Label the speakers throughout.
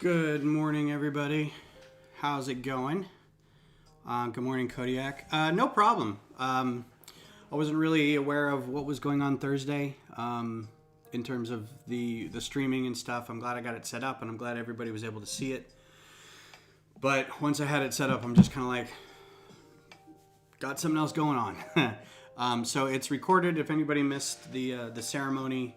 Speaker 1: Good morning, everybody. How's it going? Good morning, Kodiak. No problem. I wasn't really aware of what was going on Thursday in terms of the streaming and stuff. I'm glad I got it set up, and I'm glad everybody was able to see it. But once I had it set up, I'm just kind of like, got something else going on. So it's recorded. If anybody missed the ceremony,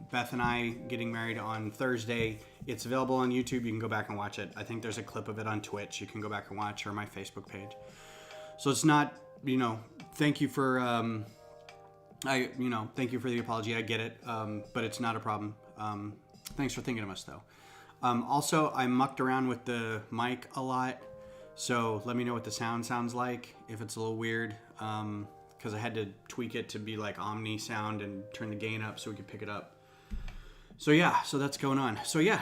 Speaker 1: Beth and I getting married on Thursday, it's available on YouTube. You can go back and watch it. I think there's a clip of it on Twitch. You can go back and watch, or my Facebook page. So it's not, thank you for, thank you for the apology. I get it, but it's not a problem. Thanks for thinking of us, though. Also, I mucked around with the mic a lot, so let me know what the sound sounds like, if it's a little weird, because I had to tweak it to be like Omni sound and turn the gain up so we could pick it up. So yeah, so that's going on. So yeah,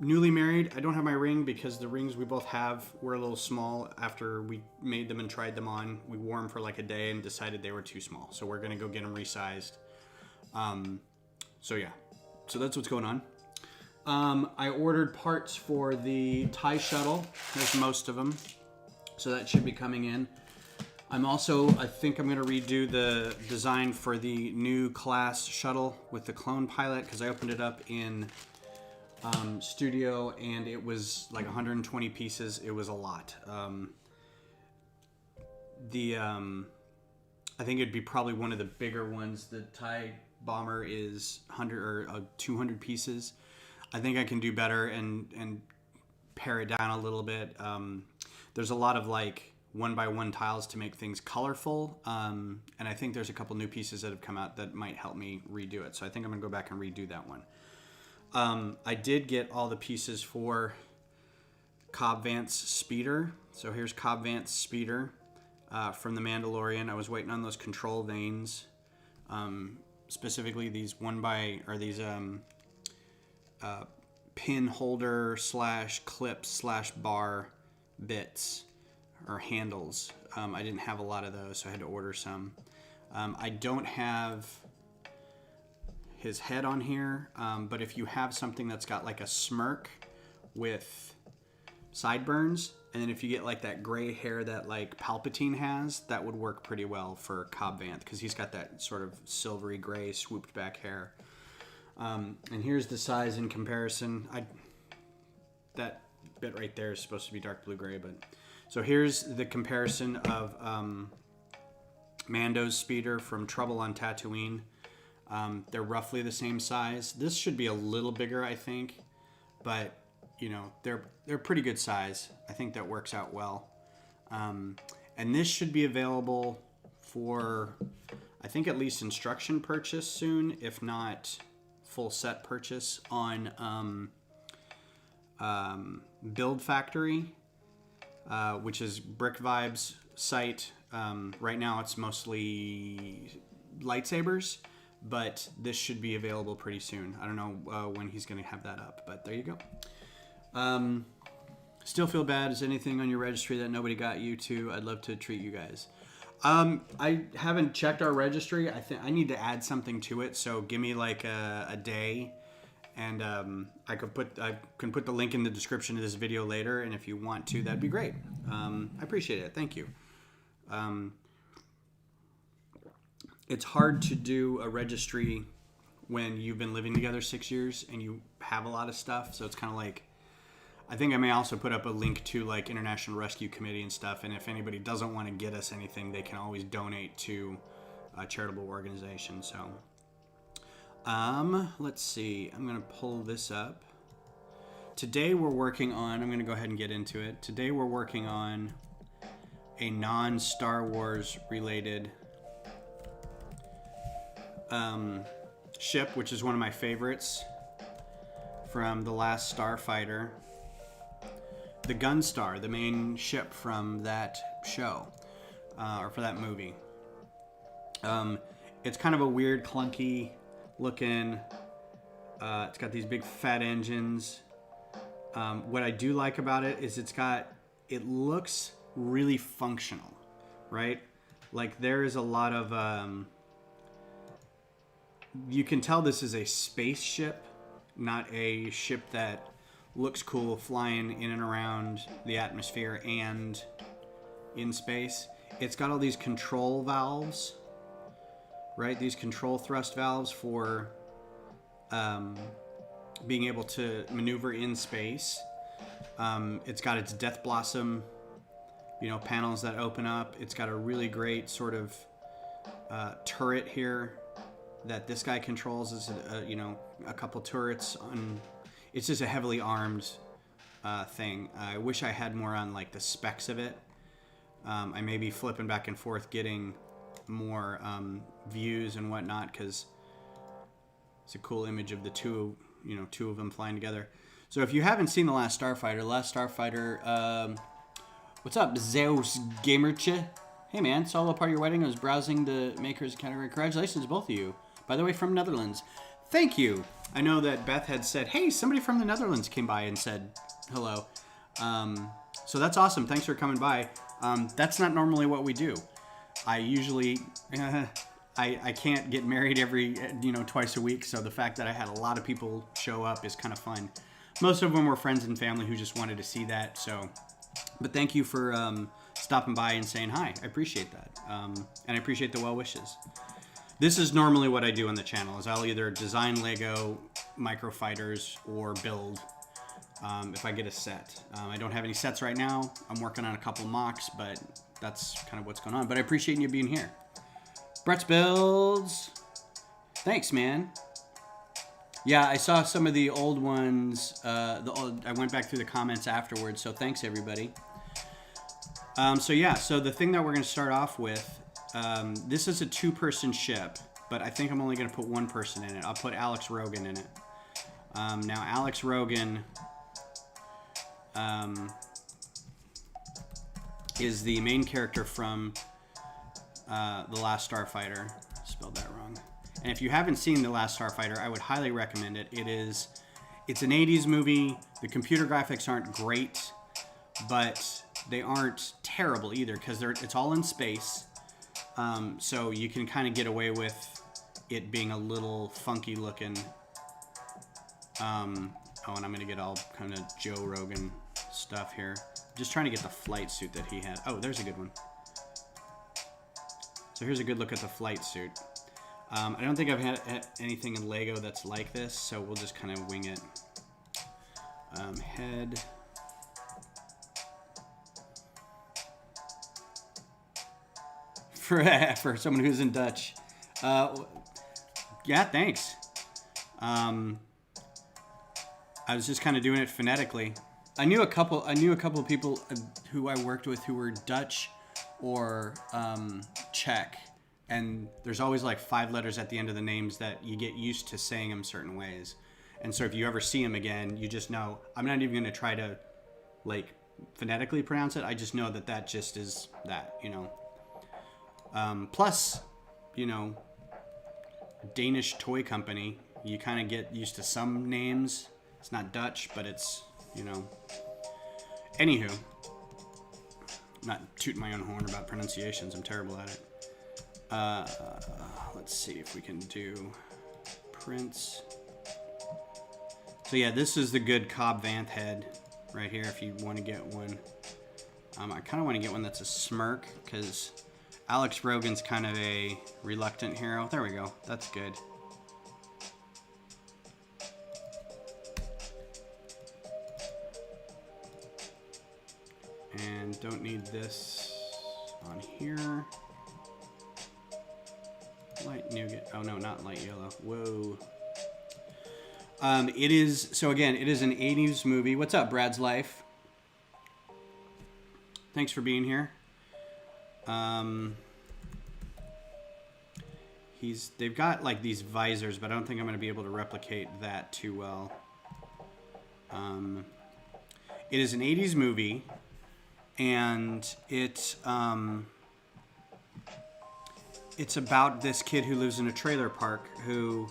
Speaker 1: newly married. I don't have my ring because the rings we both have were a little small after we made them and tried them on. We wore them for like a day and decided they were too small. So we're going to go get them resized. So yeah, so that's what's going on. I ordered parts for the TIE shuttle. There's most of them. So that should be coming in. I think I'm going to redo the design for the new class shuttle with the clone pilot, because I opened it up in Studio and it was like 120 pieces. It was a lot. I think it'd be probably one of the bigger ones. The TIE bomber is 100 or 200 pieces. I think I can do better and pare it down a little bit. There's a lot of like 1x1 tiles to make things colorful, and I think there's a couple new pieces that have come out that might help me redo it. So I think I'm gonna go back and redo that one. I did get all the pieces for Cobb Vanth's speeder. So here's Cobb Vanth's speeder from The Mandalorian. I was waiting on those control vanes, specifically these pin holder / clip / bar bits or handles. I didn't have a lot of those, so I had to order some. I don't have his head on here, but if you have something that's got like a smirk with sideburns, and then if you get like that gray hair that like Palpatine has, that would work pretty well for Cobb Vanth, because he's got that sort of silvery gray swooped back hair. And here's the size in comparison. That bit right there is supposed to be dark blue gray, but so here's the comparison of Mando's speeder from Trouble on Tatooine. They're roughly the same size. This should be a little bigger, I think, but they're pretty good size. I think that works out well. And this should be available for, I think, at least instruction purchase soon, if not full set purchase on Build Factory, which is Brick Vibe's site. Right now it's mostly lightsabers, but this should be available pretty soon. I don't know when he's going to have that up, but there you go. Still feel bad. Is anything on your registry that nobody got you to? I'd love to treat you guys. I haven't checked our registry. I think I need to add something to it, so give me like a day, and I can put the link in the description of this video later, and if you want to, that'd be great. I appreciate it. Thank you. It's hard to do a registry when you've been living together 6 years and you have a lot of stuff, so it's kind of like, I think I may also put up a link to like International Rescue Committee and stuff, and if anybody doesn't want to get us anything, they can always donate to a charitable organization. So let's see, I'm gonna pull this up. Today we're working on, I'm gonna go ahead and get into it. Today we're working on a non-Star Wars related ship, which is one of my favorites from the Last Starfighter. The Gunstar, the main ship from that show, or for that movie. It's kind of a weird, clunky looking, it's got these big fat engines. What I do like about it is it looks really functional, right? Like there is a lot of, you can tell this is a spaceship, not a ship that looks cool flying in and around the atmosphere and in space. It's got all these control valves, right? These control thrust valves for being able to maneuver in space. It's got its Death Blossom, panels that open up. It's got a really great sort of turret here that this guy controls. Is a couple turrets on. It's just a heavily armed thing. I wish I had more on like the specs of it. I may be flipping back and forth, getting more views and whatnot, because it's a cool image of the two of them flying together. So if you haven't seen the Last Starfighter, what's up, Zeus Gamercha? Hey man, saw a part of your wedding. I was browsing the makers category. Congratulations, both of you. By the way, from Netherlands. Thank you. I know that Beth had said, hey, somebody from the Netherlands came by and said hello. So that's awesome. Thanks for coming by. That's not normally what we do. I usually, I can't get married every, twice a week. So the fact that I had a lot of people show up is kind of fun. Most of them were friends and family who just wanted to see that. So, but thank you for stopping by and saying hi. I appreciate that. And I appreciate the well wishes. This is normally what I do on the channel, is I'll either design Lego Microfighters or build if I get a set. I don't have any sets right now. I'm working on a couple mocks, but that's kind of what's going on. But I appreciate you being here. Brett's Builds. Thanks, man. Yeah, I saw some of the old ones. I went back through the comments afterwards, so thanks, everybody. So the thing that we're going to start off with, this is a two-person ship, but I think I'm only going to put one person in it. I'll put Alex Rogan in it. Now, Alex Rogan is the main character from The Last Starfighter. Spelled that wrong. And if you haven't seen The Last Starfighter, I would highly recommend it. It's an 80s movie. The computer graphics aren't great, but they aren't terrible either, because it's all in space. So you can kind of get away with it being a little funky looking. And I'm going to get all kind of Joe Rogan stuff here. Just trying to get the flight suit that he had. Oh, there's a good one. So here's a good look at the flight suit. I don't think I've had anything in Lego that's like this, so we'll just kind of wing it. Head. For someone who's in Dutch. Yeah, thanks. I was just kind of doing it phonetically. I knew a couple of people who I worked with who were Dutch or Czech, and there's always like 5 letters at the end of the names that you get used to saying them certain ways. And so if you ever see them again, you just know. I'm not even going to try to like phonetically pronounce it. I just know that just is that, Plus, Danish toy company, you kind of get used to some names. It's not Dutch, but it's, Anywho, I'm not tooting my own horn about pronunciations. I'm terrible at it. Let's see if we can do prints. So yeah, this is the good Cobb Vanth head right here if you want to get one. I kind of want to get one that's a smirk, because Alex Rogan's kind of a reluctant hero. There we go. That's good. And don't need this on here. Light nougat. Oh no, not light yellow. Whoa. It is an 80s movie. What's up, Brad's Life? Thanks for being here. They've got like these visors, but I don't think I'm going to be able to replicate that too well. It is an 80s movie, and it's about this kid who lives in a trailer park who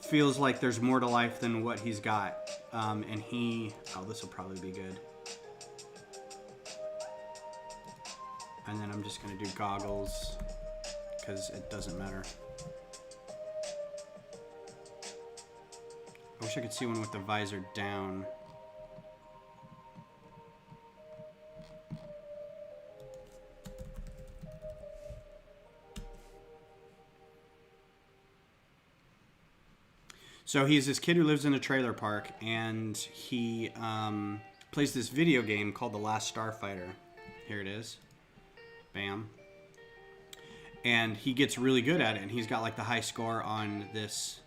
Speaker 1: feels like there's more to life than what he's got. This will probably be good. And then I'm just going to do goggles, because it doesn't matter. I wish I could see one with the visor down. So he's this kid who lives in a trailer park, and he plays this video game called the Last Starfighter. Here it is. Bam. And he gets really good at it, and he's got like the high score on this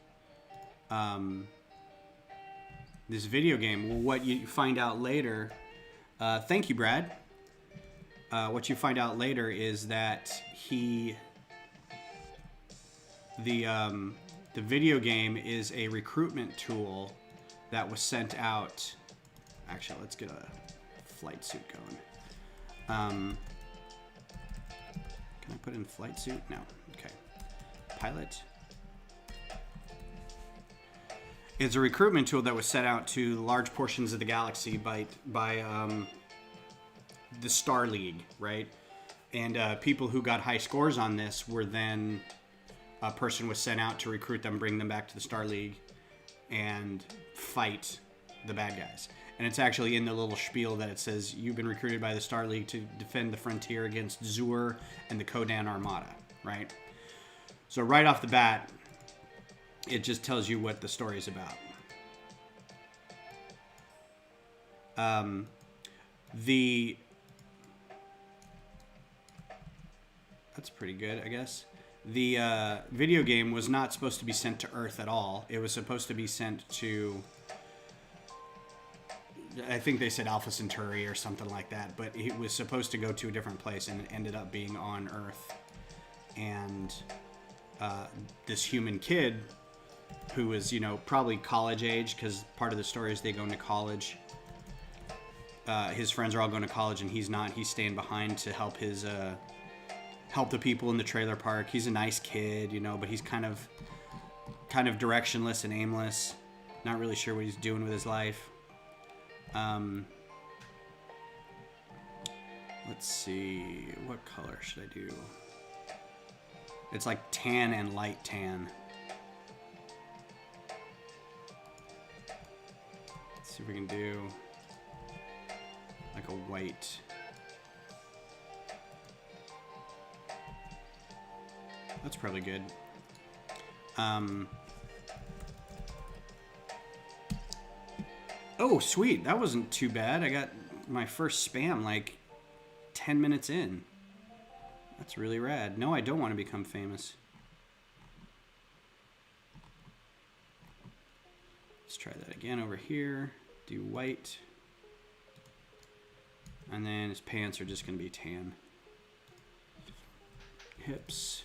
Speaker 1: this video game. Well, what you find out later, thank you, Brad. What you find out later is that the video game is a recruitment tool that was sent out. Actually, let's get a flight suit going. Can I put in flight suit? No. Okay. Pilot. It's a recruitment tool that was sent out to large portions of the galaxy by the Star League, right? And people who got high scores on this were then... A person was sent out to recruit them, bring them back to the Star League, and fight the bad guys. And it's actually in the little spiel that it says, you've been recruited by the Star League to defend the frontier against Zur and the Kodan Armada, right? So right off the bat, it just tells you what the story is about. That's pretty good, I guess. The video game was not supposed to be sent to Earth at all. It was supposed to be sent to, I think they said Alpha Centauri or something like that, but it was supposed to go to a different place, and it ended up being on Earth. And this human kid, who was, you know, probably college age, because part of the story is they go into college. His friends are all going to college, and he's not. He's staying behind to help his... help the people in the trailer park. He's a nice kid, you know, but he's kind of directionless and aimless. Not really sure what he's doing with his life. Let's see, what color should I do? It's like tan and light tan. Let's see if we can do like a white. That's probably good. Oh, sweet. That wasn't too bad. I got my first spam like 10 minutes in. That's really rad. No, I don't want to become famous. Let's try that again over here. Do white. And then his pants are just going to be tan. Hips.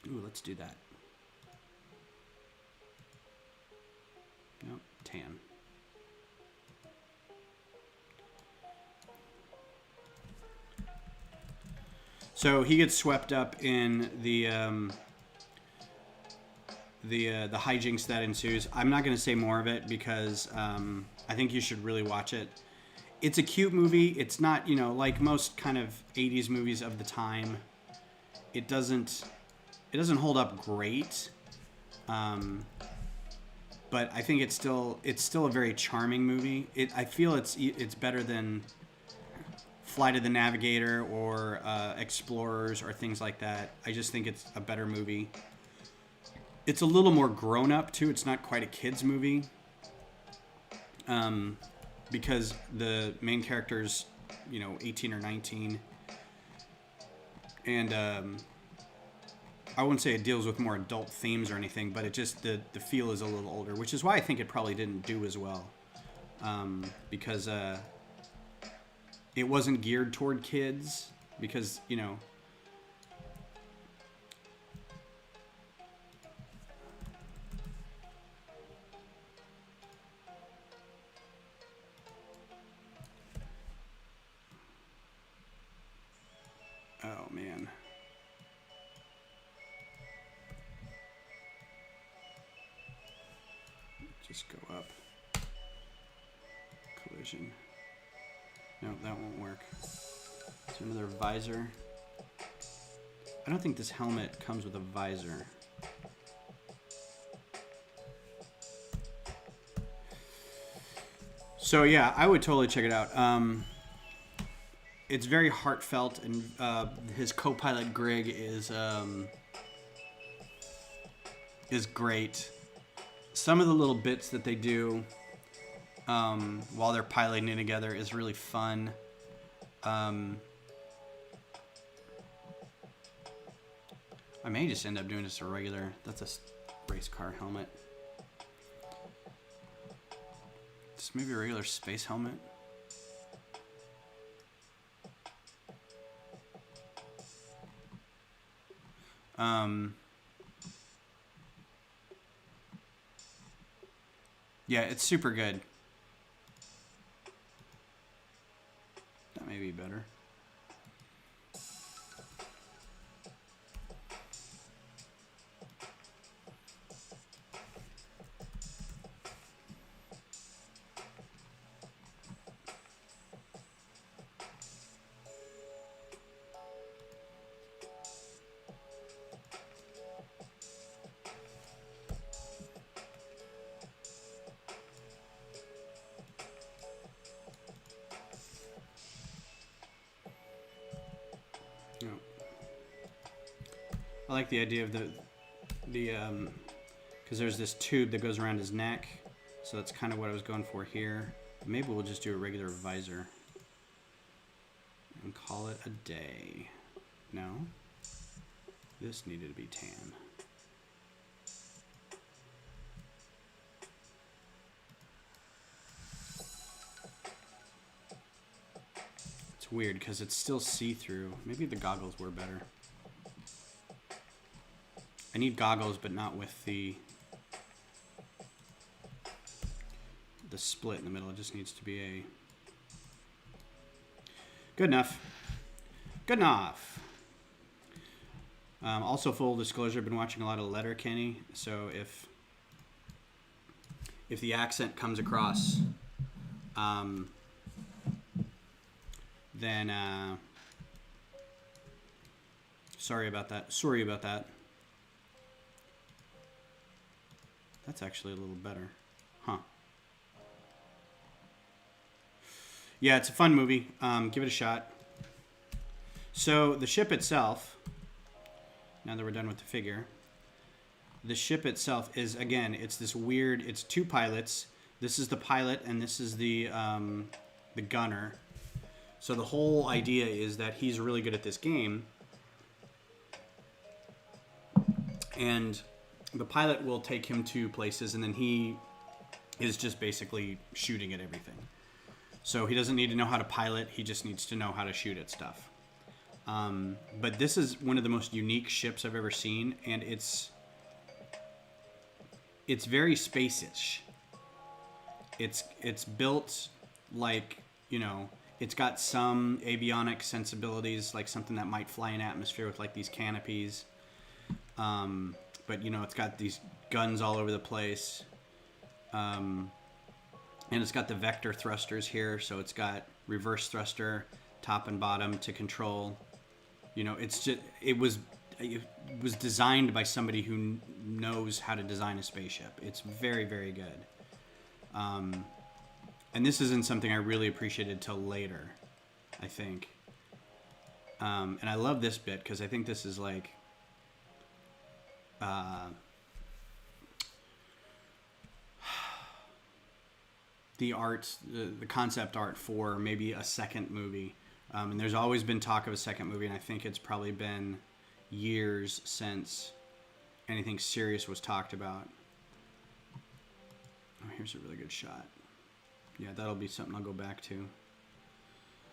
Speaker 1: Ooh, let's do that. Nope, tan. So he gets swept up in the hijinks that ensues. I'm not going to say more of it because I think you should really watch it. It's a cute movie. It's not, you know, like most kind of 80s movies of the time. It doesn't hold up great, but I think it's still a very charming movie. I feel it's better than Flight of the Navigator or Explorers or things like that. I just think it's a better movie. It's a little more grown up too. It's not quite a kids movie, because the main character's, you know, 18 or 19, and I wouldn't say it deals with more adult themes or anything, but it just, the feel is a little older, which is why I think it probably didn't do as well. Because it wasn't geared toward kids, because, you know... Oh, man. Just go up. Collision. No, that won't work. Is there another visor? I don't think this helmet comes with a visor. So yeah, I would totally check it out. It's very heartfelt, and his co-pilot Grig is great. Some of the little bits that they do while they're piloting it together is really fun. I may just end up doing just a regular. That's a race car helmet. Just maybe a regular space helmet. Yeah, it's super good. That may be better. I like the idea of the because there's this tube that goes around his neck, so that's kind of what I was going for here. Maybe we'll just do a regular visor and call it a day. No, this needed to be tan. It's weird because it's still see-through. Maybe the goggles were better. I need goggles, but not with the split in the middle. It just needs to be a good enough. Good enough. Also, full disclosure, I've been watching a lot of Letterkenny, so if the accent comes across, then sorry about that. Sorry about that. That's actually a little better. Huh. Yeah, it's a fun movie. Give it a shot. So the ship itself, now that we're done with the figure, the ship itself is, again, it's this weird, it's two pilots. This is the pilot and this is the gunner. So the whole idea is that he's really good at this game. And the pilot will take him to places, and then he is just basically shooting at everything. So he doesn't need to know how to pilot. He just needs to know how to shoot at stuff. But this is one of the most unique ships I've ever seen, and it's very space-ish. It's built like, you know, it's got some avionic sensibilities, like something that might fly in atmosphere with like these canopies. But, you know, it's got these guns all over the place. And it's got the vector thrusters here. So it's got reverse thruster, top and bottom to control. You know, it's just, it was designed by somebody who knows how to design a spaceship. It's very, very good. And this isn't something I really appreciated till later, I think. And I love this bit because I think this is like, the art, the concept art for maybe a second movie. And there's always been talk of a second movie, and I think it's probably been years since anything serious was talked about. Oh, here's a really good shot. Yeah, that'll be something I'll go back to.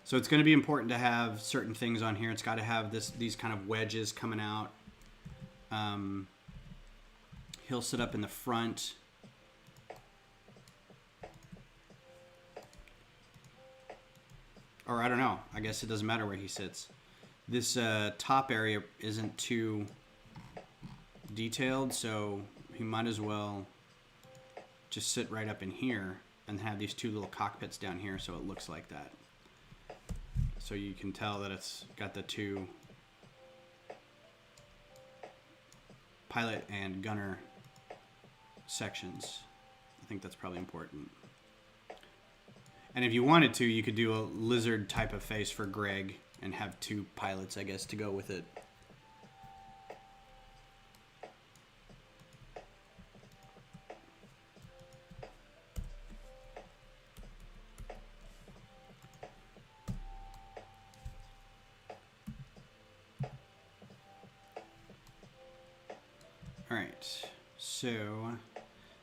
Speaker 1: So it's going to be important to have certain things on here. It's got to have these kind of wedges coming out. He'll sit up in the front. Or I don't know. I guess it doesn't matter where he sits. This top area isn't too detailed, so he might as well just sit right up in here and have these two little cockpits down here so it looks like that. So you can tell that it's got the two pilot and gunner sections. I think that's probably important. And if you wanted to, you could do a lizard type of face for Greg and have 2 pilots, I guess, to go with it. Alright, so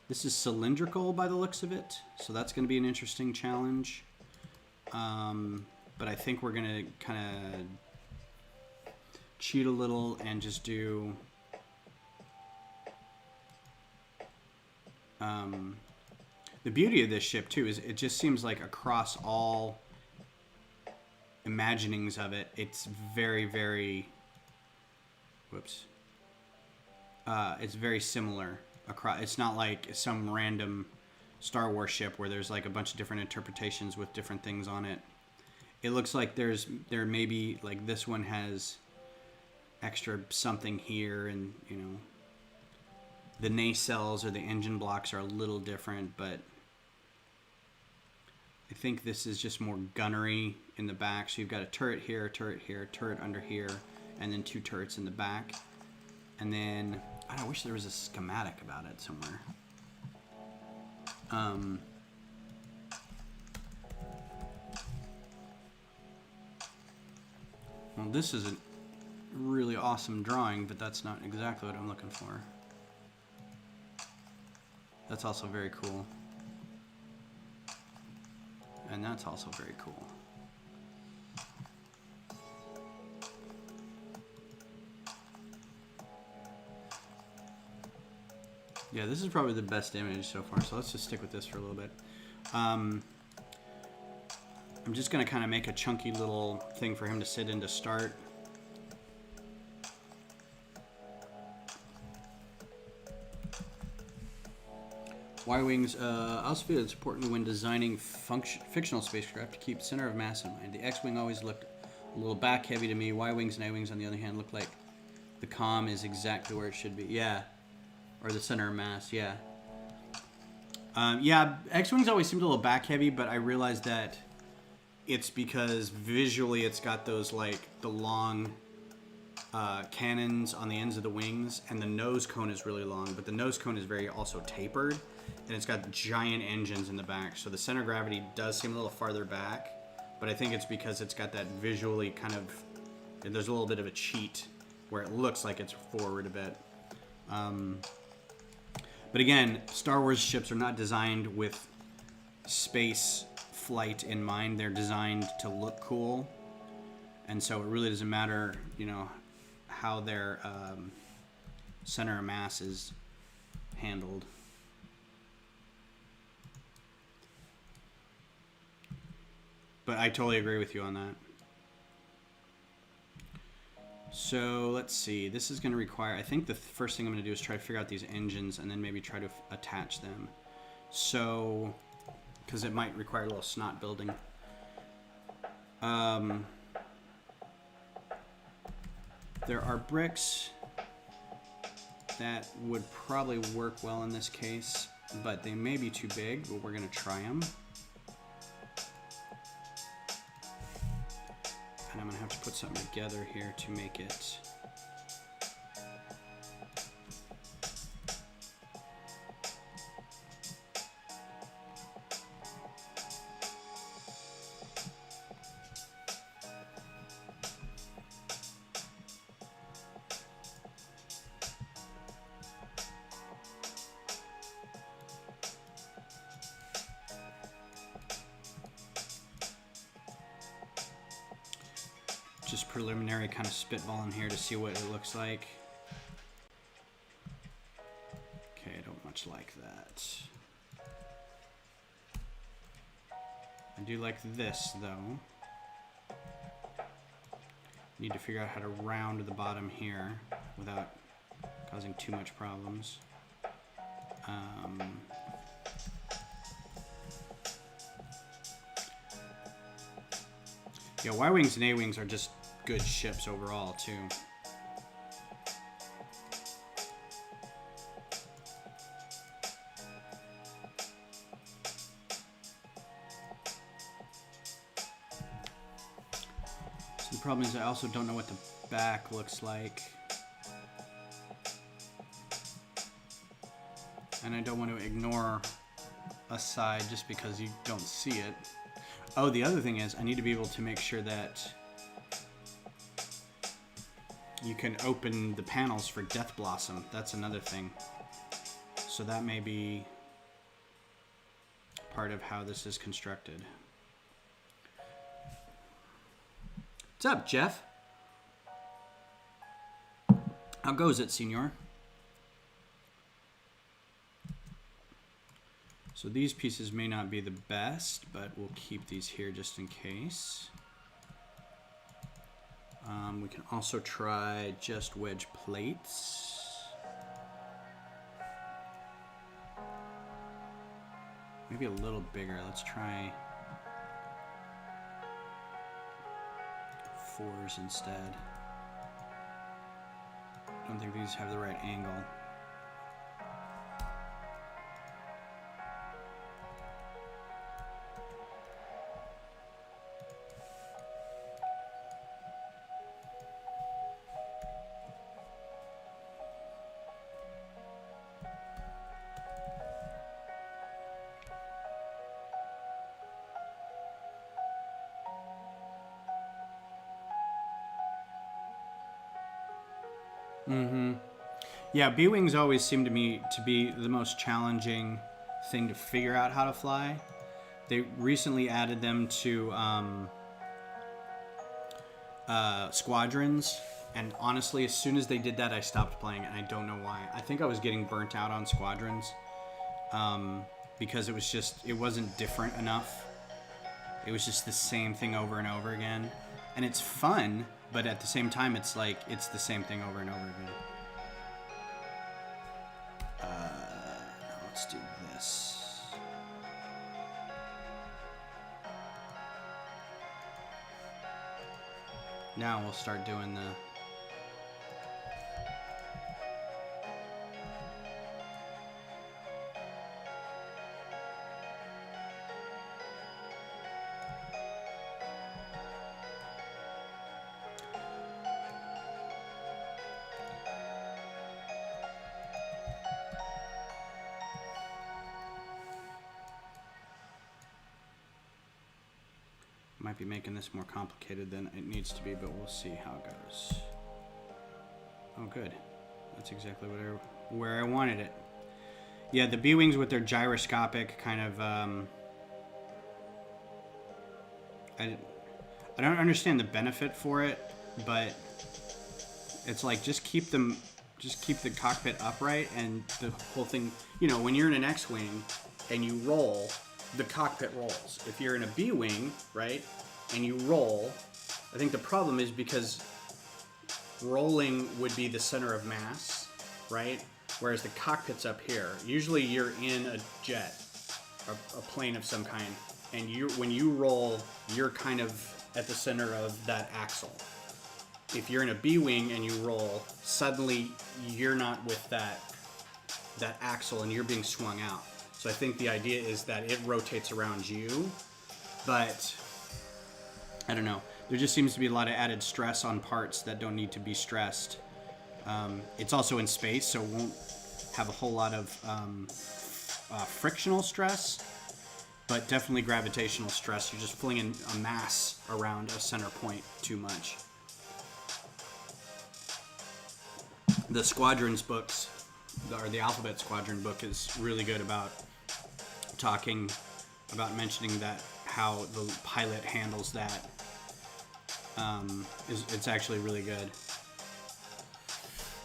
Speaker 1: this is cylindrical by the looks of it, so that's going to be an interesting challenge. But I think we're going to kind of cheat a little and just do the beauty of this ship too is it just seems like across all imaginings of it, it's very, very it's very similar across. It's not like some random Star Wars ship where there's like a bunch of different interpretations with different things on it. It looks like there may be like this one has extra something here, and you know the nacelles or the engine blocks are a little different, but I think this is just more gunnery in the back. So you've got a turret here, a turret here, a turret under here, and then 2 turrets in the back. And then I wish there was a schematic about it somewhere. Well, this is a really awesome drawing, but that's not exactly what I'm looking for. That's also very cool. And that's also very cool. Yeah, this is probably the best image so far, so let's just stick with this for a little bit. I'm just going to kind of make a chunky little thing for him to sit in to start. Y-wings, I also feel it's important when designing fictional spacecraft to keep center of mass in mind. The X-wing always looked a little back-heavy to me. Y-wings and A-wings, on the other hand, look like the comm is exactly where it should be. Yeah. Or the center of mass, yeah. Yeah, X-wings always seemed a little back-heavy, but I realized that it's because visually it's got those, like, the long cannons on the ends of the wings, and the nose cone is really long, but the nose cone is very also tapered, and it's got giant engines in the back, so the center of gravity does seem a little farther back, but I think it's because it's got that visually kind of, there's a little bit of a cheat where it looks like it's forward a bit. But again, Star Wars ships are not designed with space flight in mind. They're designed to look cool. And so it really doesn't matter, you know, how their center of mass is handled. But I totally agree with you on that. So let's see, this is going to require, I think the first thing I'm going to do is try to figure out these engines and then maybe try to attach them. So, because it might require a little snot building. There are bricks that would probably work well in this case, but they may be too big, but we're going to try them. And I'm going to have to put something together here to make it. Just preliminary kind of spitballing here to see what it looks like. Okay, I don't much like that. I do like this though. Need to figure out how to round the bottom here without causing too much problems. Yeah, Y-wings and A-wings are just good ships overall too. The problem is I also don't know what the back looks like. And I don't want to ignore a side just because you don't see it. Oh, the other thing is I need to be able to make sure that you can open the panels for Death Blossom. That's another thing. So that may be part of how this is constructed. What's up, Jeff? How goes it, senor? So these pieces may not be the best, but we'll keep these here just in case. We can also try just wedge plates. Maybe a little bigger. Let's try 4s instead. I don't think these have the right angle. Yeah, B-Wings always seem to me to be the most challenging thing to figure out how to fly. They recently added them to Squadrons, and honestly, as soon as they did that, I stopped playing, and I don't know why. I think I was getting burnt out on Squadrons because it wasn't different enough. It was just the same thing over and over again. And it's fun, but at the same time, it's like, it's the same thing over and over again. Let's do this. Now we'll start doing the... Might be making this more complicated than it needs to be, but we'll see how it goes. Oh, good. That's exactly where I wanted it. Yeah, the B-Wings with their gyroscopic kind of... I don't understand the benefit for it, but it's like just keep the cockpit upright and the whole thing... You know, when you're in an X-Wing and you roll... the cockpit rolls. If you're in a B-Wing, right, and you roll, I think the problem is because rolling would be the center of mass, right? Whereas the cockpit's up here. Usually you're in a jet, a plane of some kind, and when you roll, you're kind of at the center of that axle. If you're in a B-Wing and you roll, suddenly you're not with that axle and you're being swung out. So I think the idea is that it rotates around you, but I don't know. There just seems to be a lot of added stress on parts that don't need to be stressed. It's also in space, so it won't have a whole lot of frictional stress, but definitely gravitational stress. You're just flinging a mass around a center point too much. The Squadrons books, or the Alphabet Squadron book, is really good about mentioning that how the pilot handles that. It's actually really good.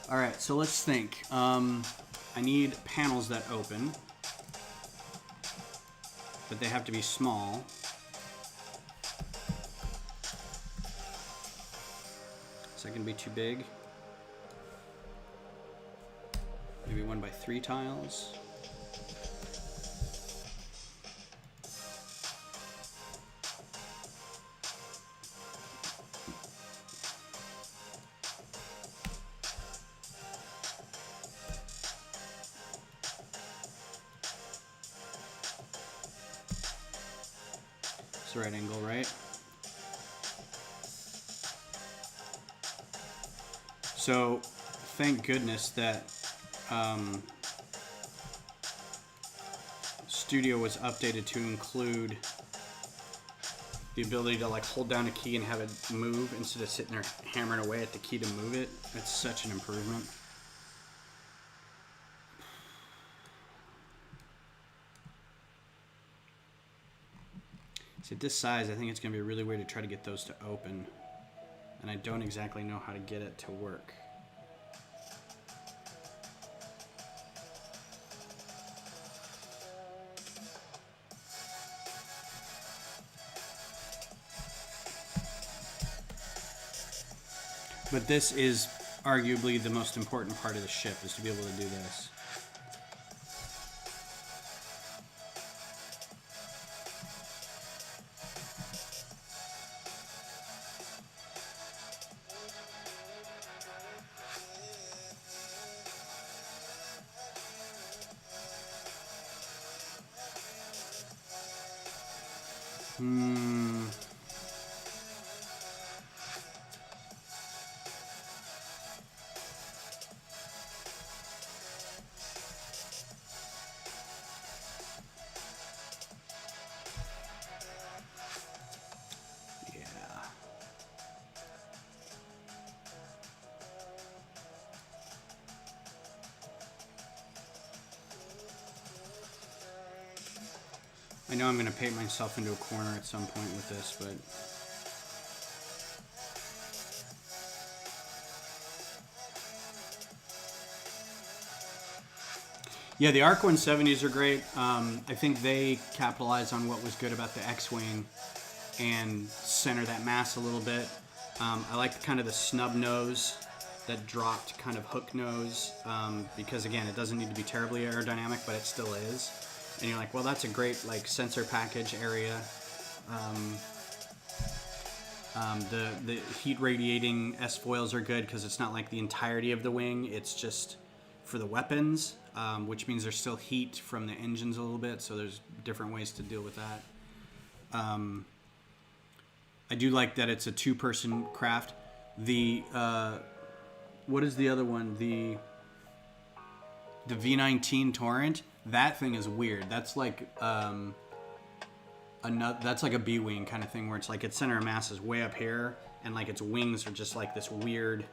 Speaker 1: All right, so let's think. I need panels that open, but they have to be small. Is that gonna be too big? Maybe 1x3 tiles. It's the right angle, right? So, thank goodness that Studio was updated to include the ability to like hold down a key and have it move instead of sitting there hammering away at the key to move it. That's such an improvement. So at this size, I think it's going to be really weird to try to get those to open. And I don't exactly know how to get it to work. But this is arguably the most important part of the ship, is to be able to do this. I know I'm going to paint myself into a corner at some point with this, but... Yeah, the Arc 170s are great. I think they capitalize on what was good about the X-Wing and center that mass a little bit. I like kind of the snub nose, that dropped kind of hook nose, because again, it doesn't need to be terribly aerodynamic, but it still is. And you're like, well, that's a great like sensor package area. The heat radiating S-foils are good because it's not like the entirety of the wing. It's just for the weapons, which means there's still heat from the engines a little bit. So there's different ways to deal with that. I do like that it's a two-person craft. The what is the other one? The V19 Torrent. That thing is weird. That's like that's like a B-wing kind of thing, where it's like its center of mass is way up here, and like its wings are just like this weird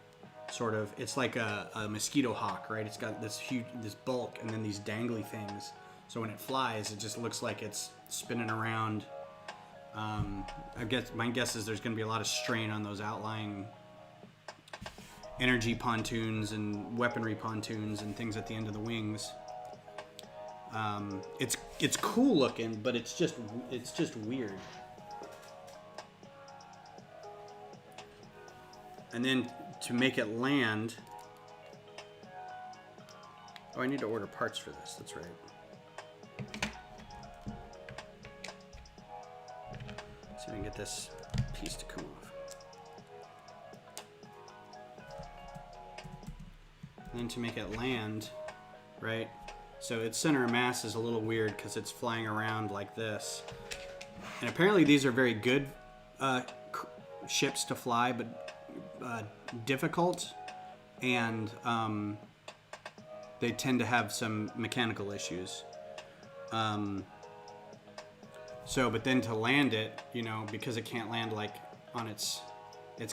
Speaker 1: sort of. It's like a mosquito hawk, right? It's got this huge, this bulk, and then these dangly things. So when it flies, it just looks like it's spinning around. I guess my guess is there's going to be a lot of strain on those outlying energy pontoons and weaponry pontoons and things at the end of the wings. It's cool looking, but it's just weird. And then to make it land, oh, I need to order parts for this. That's right. See if I can get this piece to come off. And then to make it land, right? So its center of mass is a little weird because it's flying around like this. And apparently these are very good ships to fly, but difficult. And they tend to have some mechanical issues. But then to land it, you know, because it can't land like on it's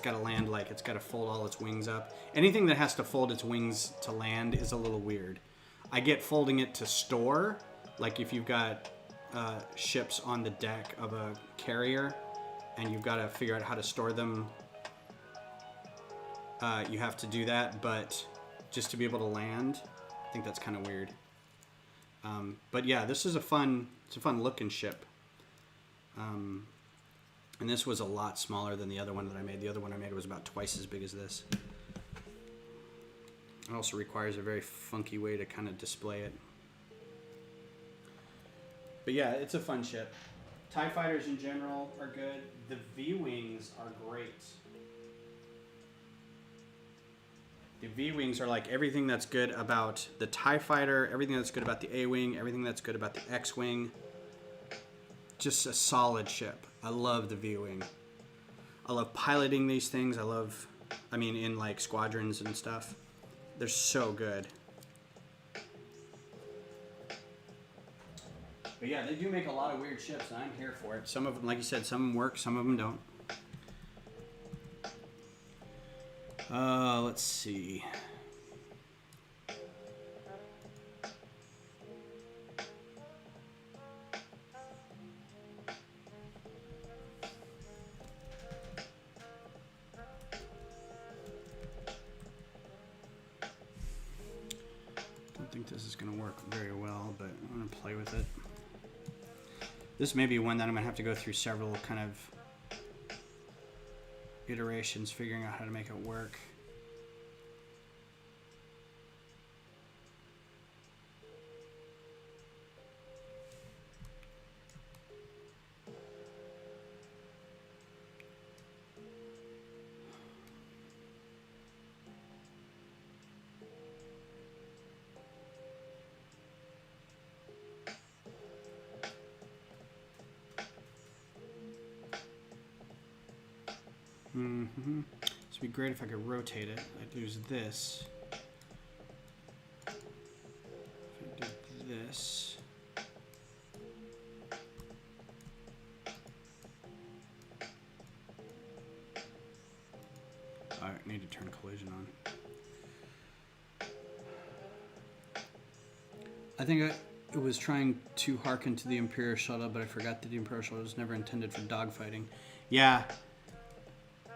Speaker 1: got to land like it's got to fold all its wings up. Anything that has to fold its wings to land is a little weird. I get folding it to store, like if you've got ships on the deck of a carrier and you've got to figure out how to store them, you have to do that, but just to be able to land, I think that's kind of weird. But yeah, this is it's a fun looking ship. And this was a lot smaller than the other one that I made. The other one I made was about twice as big as this. It also requires a very funky way to kind of display it. But yeah, it's a fun ship. TIE fighters in general are good. The V-wings are great. The V-wings are like everything that's good about the TIE fighter, everything that's good about the A-wing, everything that's good about the X-wing. Just a solid ship. I love the V-wing. I love piloting these things. I love I mean, in like squadrons and stuff. They're so good. But yeah, they do make a lot of weird ships, and I'm here for it. Some of them, like you said, some of them work, some of them don't. Let's see. Don't think this is going to work very well, but I'm going to play with it. This may be one that I'm going to have to go through several kind of iterations figuring out how to make it work. Mm-hmm. This would be great if I could rotate it. I'd use this. If I did this. I need to turn collision on. I think it was trying to hearken to the Imperial shuttle, but I forgot that the Imperial shuttle was never intended for dogfighting. Yeah.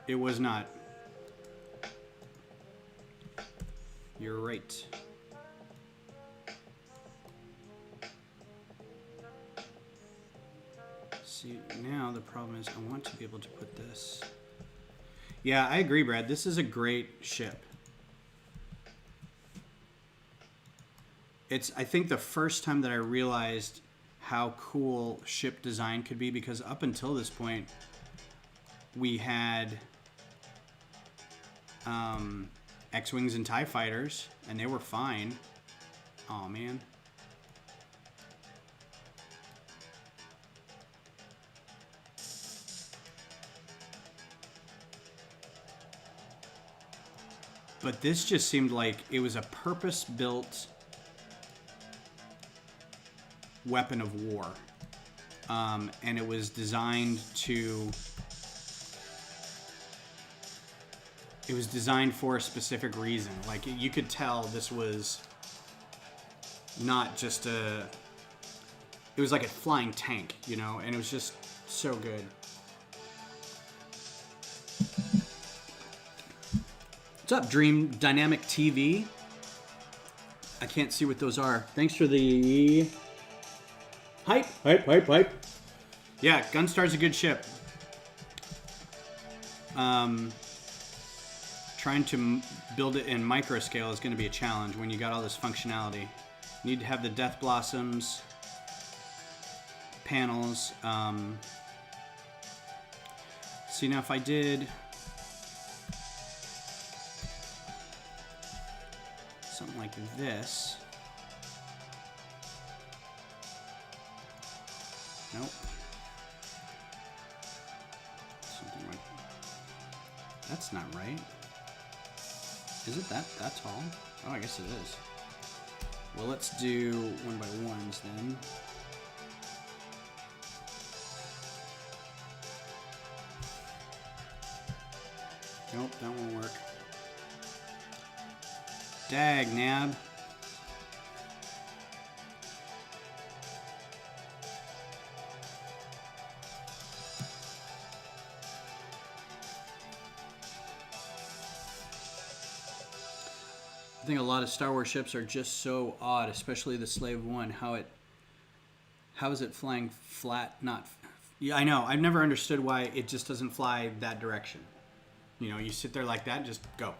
Speaker 1: It was not. You're right. See, now the problem is I want to be able to put this. Yeah, I agree, Brad. This is a great ship. It's, I think, the first time that I realized how cool ship design could be, because up until this point, we had X-Wings and TIE Fighters, and they were fine. Oh man. But this just seemed like it was a purpose-built weapon of war. And it was designed to... It was designed for a specific reason. Like, you could tell this was not just a... It was like a flying tank, you know? And it was just so good. What's up, Dream Dynamic TV? I can't see what those are. Thanks for the... Hype! Hype, hype, hype. Yeah, Gunstar's a good ship. Trying to build it in micro scale is going to be a challenge when you got all this functionality. You need to have the Death Blossoms, panels. See, now if I did something like this. Nope. Something like... That's not right. Is it that tall? Oh, I guess it is. Well, let's do 1x1s then. Nope, that won't work. Dag, nab. I think a lot of Star Wars ships are just so odd, especially the Slave One. How is it flying flat? Not. Yeah, I know. I've never understood why it just doesn't fly that direction. You know, you sit there like that, and just go.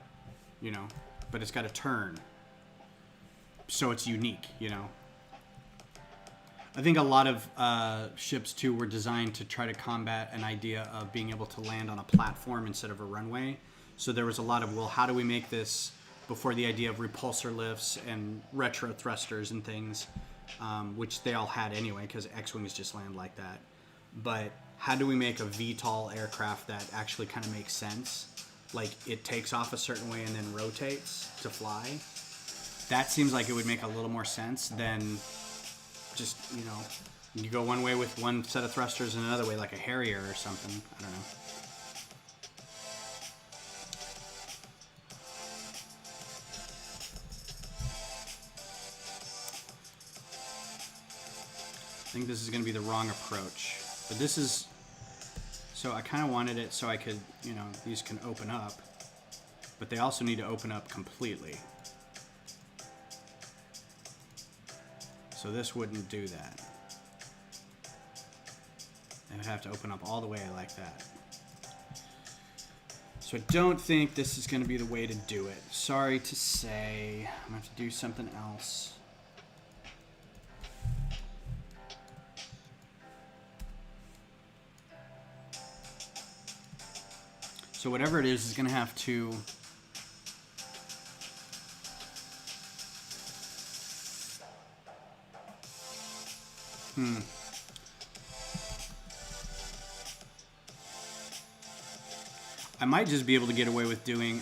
Speaker 1: You know, but it's got to turn, so it's unique. You know. I think a lot of ships too were designed to try to combat an idea of being able to land on a platform instead of a runway. So there was a lot of, well, how do we make this? Before the idea of repulsor lifts and retro thrusters and things, which they all had anyway, because X-Wings just land like that. But how do we make a VTOL aircraft that actually kind of makes sense? like it takes off a certain way and then rotates to fly. That seems like it would make a little more sense than just, you know, you go one way with one set of thrusters and another way like a Harrier or something. I don't know. I think this is going to be the wrong approach. But this is... So I kind of wanted it so I could, you know, these can open up. But they also need to open up completely. So this wouldn't do that. It would have to open up all the way like that. So I don't think this is going to be the way to do it. Sorry to say. I'm going to have to do something else. So whatever it is going to have to... I might just be able to get away with doing...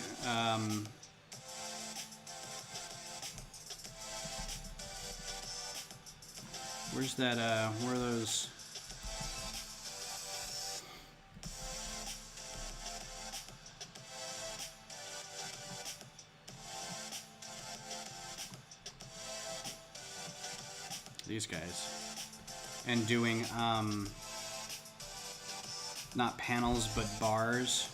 Speaker 1: where's that, where are those... these guys, and doing not panels but bars.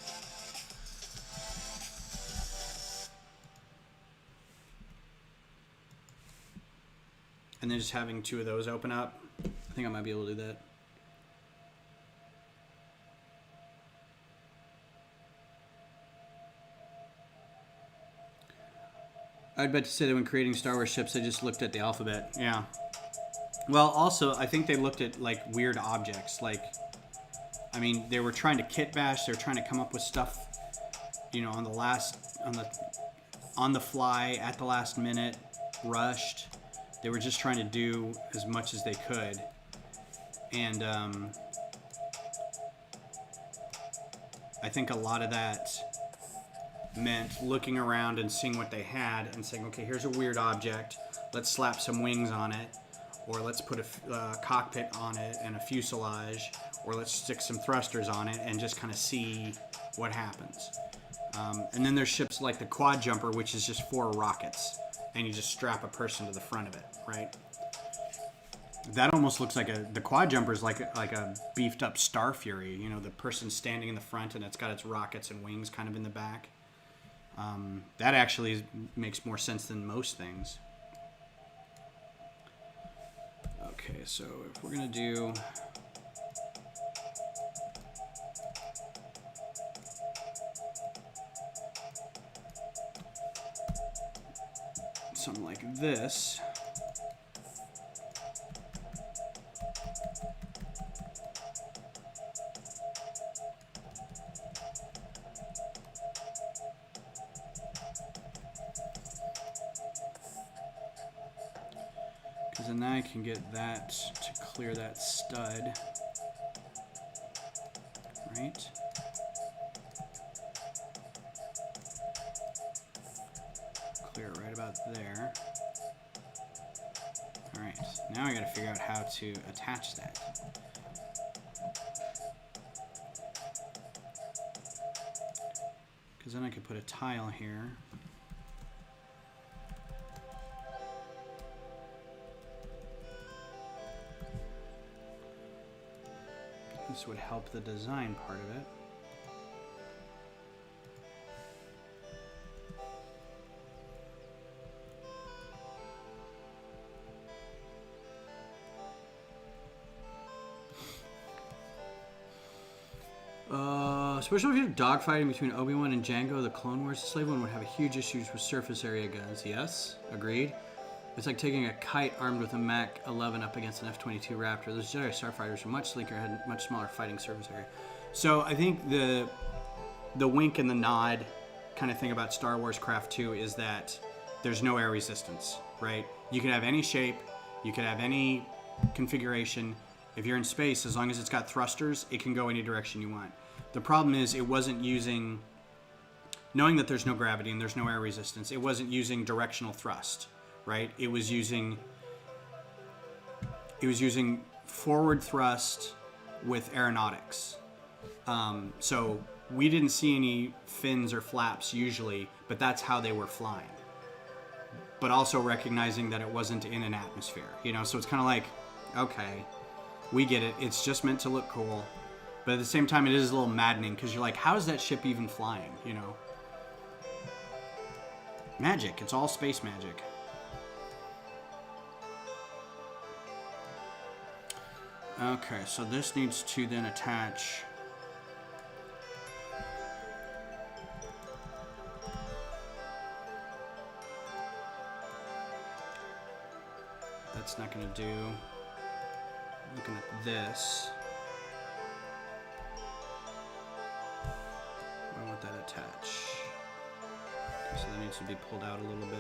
Speaker 1: And then just having two of those open up. I think I might be able to do that. I'd bet to say that when creating Star Wars ships, they just looked at the alphabet. Yeah. Well, also, I think they looked at, like, weird objects. Like, I mean, they were trying to kit bash. They were trying to come up with stuff, you know, on the fly, at the last minute, rushed. They were just trying to do as much as they could. And I think a lot of that meant looking around and seeing what they had and saying, okay, here's a weird object. Let's slap some wings on it. Or let's put a cockpit on it and a fuselage, or let's stick some thrusters on it and just kind of see what happens. And then there's ships like the Quad Jumper, which is just 4 rockets, and you just strap a person to the front of it, right? That almost looks like the Quad Jumper is like a beefed up Star Fury. You know, the person standing in the front and it's got its rockets and wings kind of in the back. That actually makes more sense than most things. Okay, so if we're going to do... something like this... because then I can get that to clear that stud, right? Clear it right about there. All right, now I got to figure out how to attach that. Because then I could put a tile here. This would help the design part of it. Especially if you're dogfighting between Obi-Wan and Jango, the Clone Wars, the Slave One would have huge issues with surface area guns. Yes, agreed. It's like taking a kite armed with a Mach 11 up against an F-22 Raptor. Those Jedi Starfighters were much sleeker, had much smaller fighting surface area. So I think the wink and the nod kind of thing about Star Wars Craft 2 is that there's no air resistance, right? You could have any shape, you could have any configuration. If you're in space, as long as it's got thrusters, it can go any direction you want. The problem is it wasn't using knowing that there's no gravity and there's no air resistance, it wasn't using directional thrust, right? It was using forward thrust with aeronautics. So we didn't see any fins or flaps usually, but that's how they were flying. But also recognizing that it wasn't in an atmosphere, you know? So it's kind of like, okay, we get it. It's just meant to look cool. But at the same time, it is a little maddening because you're like, how is that ship even flying, you know? Magic. It's all space magic. Okay, so this needs to then attach... That's not going to do. Looking at this. I want that attached. So that needs to be pulled out a little bit.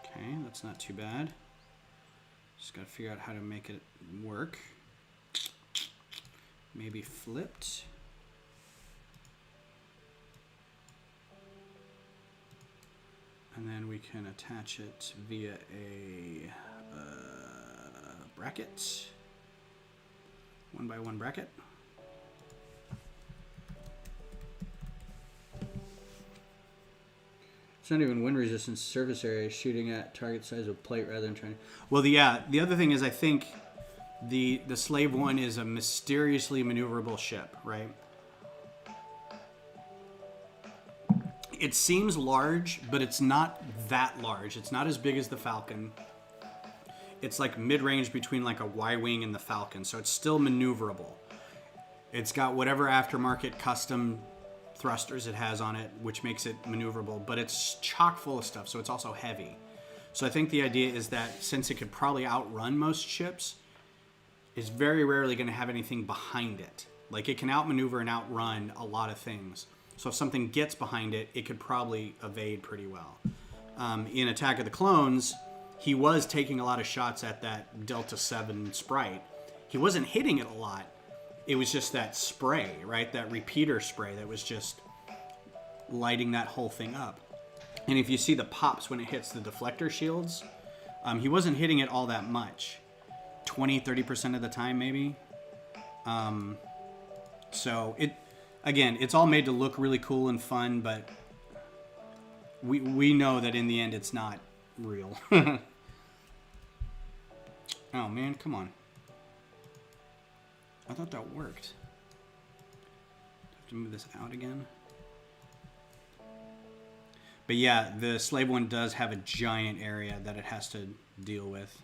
Speaker 1: Okay, that's not too bad. Just got to figure out how to make it work. Maybe flipped. And then we can attach it via a bracket. 1x1 bracket. It's not even wind resistance, surface area, shooting at target size of plate rather than trying to... Well, the other thing is I think the Slave One is a mysteriously maneuverable ship, right? It seems large, but it's not that large. It's not as big as the Falcon. It's like mid-range between like a Y-Wing and the Falcon, so it's still maneuverable. It's got whatever aftermarket custom thrusters it has on it, which makes it maneuverable, but it's chock full of stuff, so it's also heavy. So I think the idea is that since it could probably outrun most ships, it's very rarely going to have anything behind it. Like it can outmaneuver and outrun a lot of things. So if something gets behind it, it could probably evade pretty well. In Attack of the Clones, he was taking a lot of shots at that Delta 7 Sprite. He wasn't hitting it a lot. It was just that spray, right? That repeater spray that was just lighting that whole thing up. And if you see the pops when it hits the deflector shields, he wasn't hitting it all that much. 20-30% of the time, maybe. So again, it's all made to look really cool and fun, but we know that in the end it's not real. Oh man, come on. I thought that worked. Have to move this out again. But yeah, the Slave One does have a giant area that it has to deal with.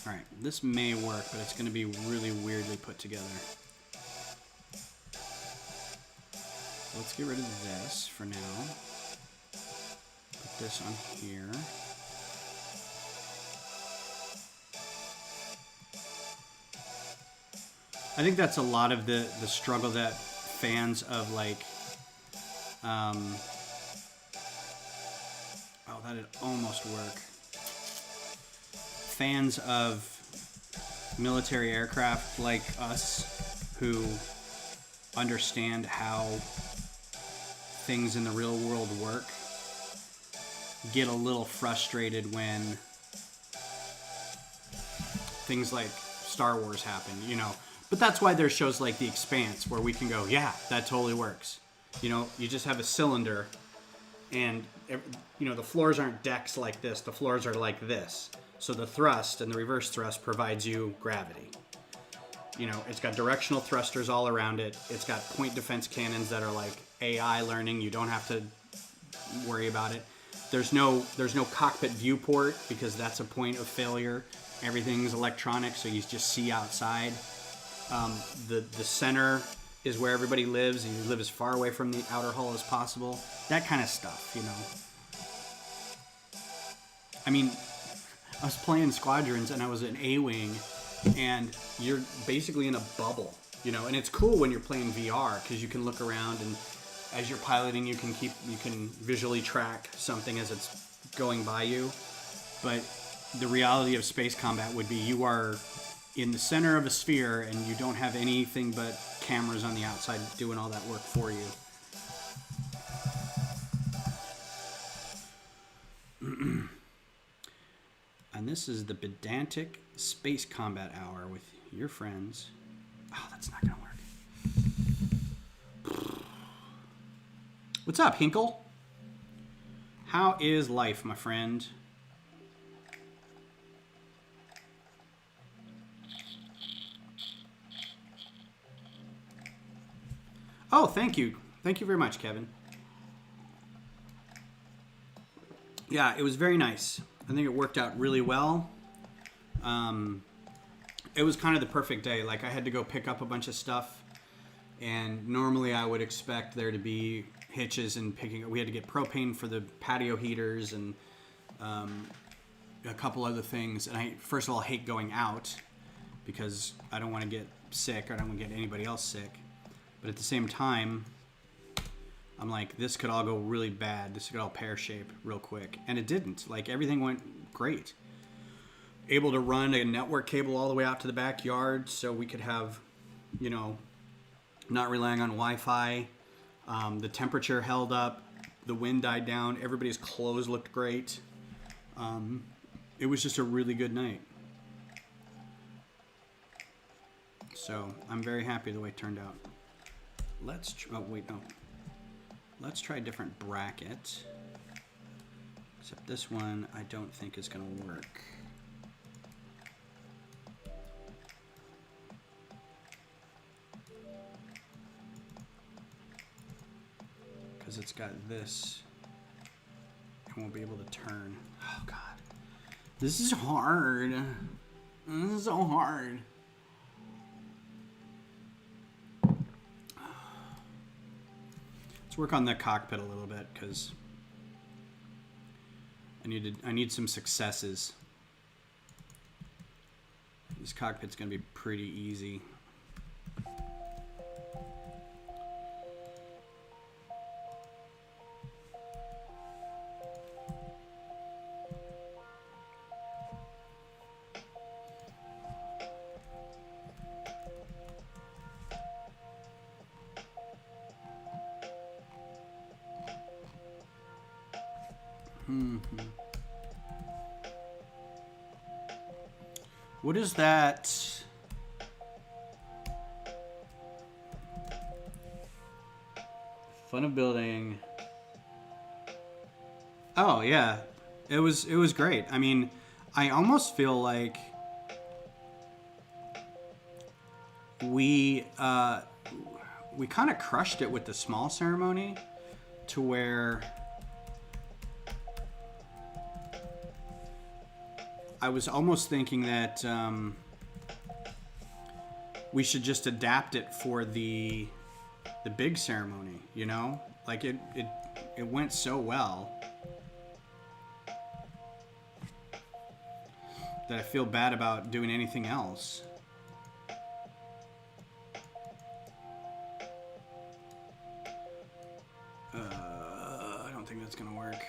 Speaker 1: Alright, this may work, but it's going to be really weirdly put together. So let's get rid of this for now. Put this on here. I think that's a lot of the struggle that fans of like... oh, that did almost work. Fans of military aircraft like us who understand how things in the real world work get a little frustrated when things like Star Wars happen, you know. But that's why there's shows like The Expanse where we can go, yeah, that totally works. You know, you just have a cylinder and, you know, the floors aren't decks like this. The floors are like this. So the thrust and the reverse thrust provides you gravity. You know, it's got directional thrusters all around it. It's got point defense cannons that are like AI learning. You don't have to worry about it. There's no cockpit viewport because that's a point of failure. Everything's electronic, so you just see outside. The center is where everybody lives, and you live as far away from the outer hull as possible. That kind of stuff, you know. I mean, I was playing Squadrons, and I was an A-Wing, and you're basically in a bubble, you know. And it's cool when you're playing VR because you can look around, and as you're piloting, you can visually track something as it's going by you. But the reality of space combat would be you are in the center of a sphere, and you don't have anything but cameras on the outside doing all that work for you. And this is the Pedantic Space Combat Hour with your friends. Oh, that's not gonna work. What's up, Hinkle? How is life, my friend? Oh, thank you. Thank you very much, Kevin. Yeah, it was very nice. I think it worked out really well. It was kind of the perfect day. Like, I had to go pick up a bunch of stuff, and normally I would expect there to be hitches and picking. We had to get propane for the patio heaters and a couple other things. And I, first of all, hate going out because I don't want to get sick. I don't want to get anybody else sick. But at the same time, I'm like, this could all go really bad. This could all pear-shape real quick. And it didn't. Like, everything went great. Able to run a network cable all the way out to the backyard so we could have, you know, not relying on Wi-Fi. The temperature held up. The wind died down. Everybody's clothes looked great. It was just a really good night. So I'm very happy the way it turned out. Oh, wait, no. Let's try a different bracket. Except this one I don't think is going to work. Because it's got this. I won't be able to turn. Oh, God. This is hard. This is so hard. Let's work on the cockpit a little bit because I need some successes. This cockpit's gonna be pretty easy. What is that? Fun of building. Oh yeah, it was great. I mean, I almost feel like we kind of crushed it with the small ceremony to where I was almost thinking that we should just adapt it for the big ceremony, you know? Like it went so well that I feel bad about doing anything else. I don't think that's gonna work.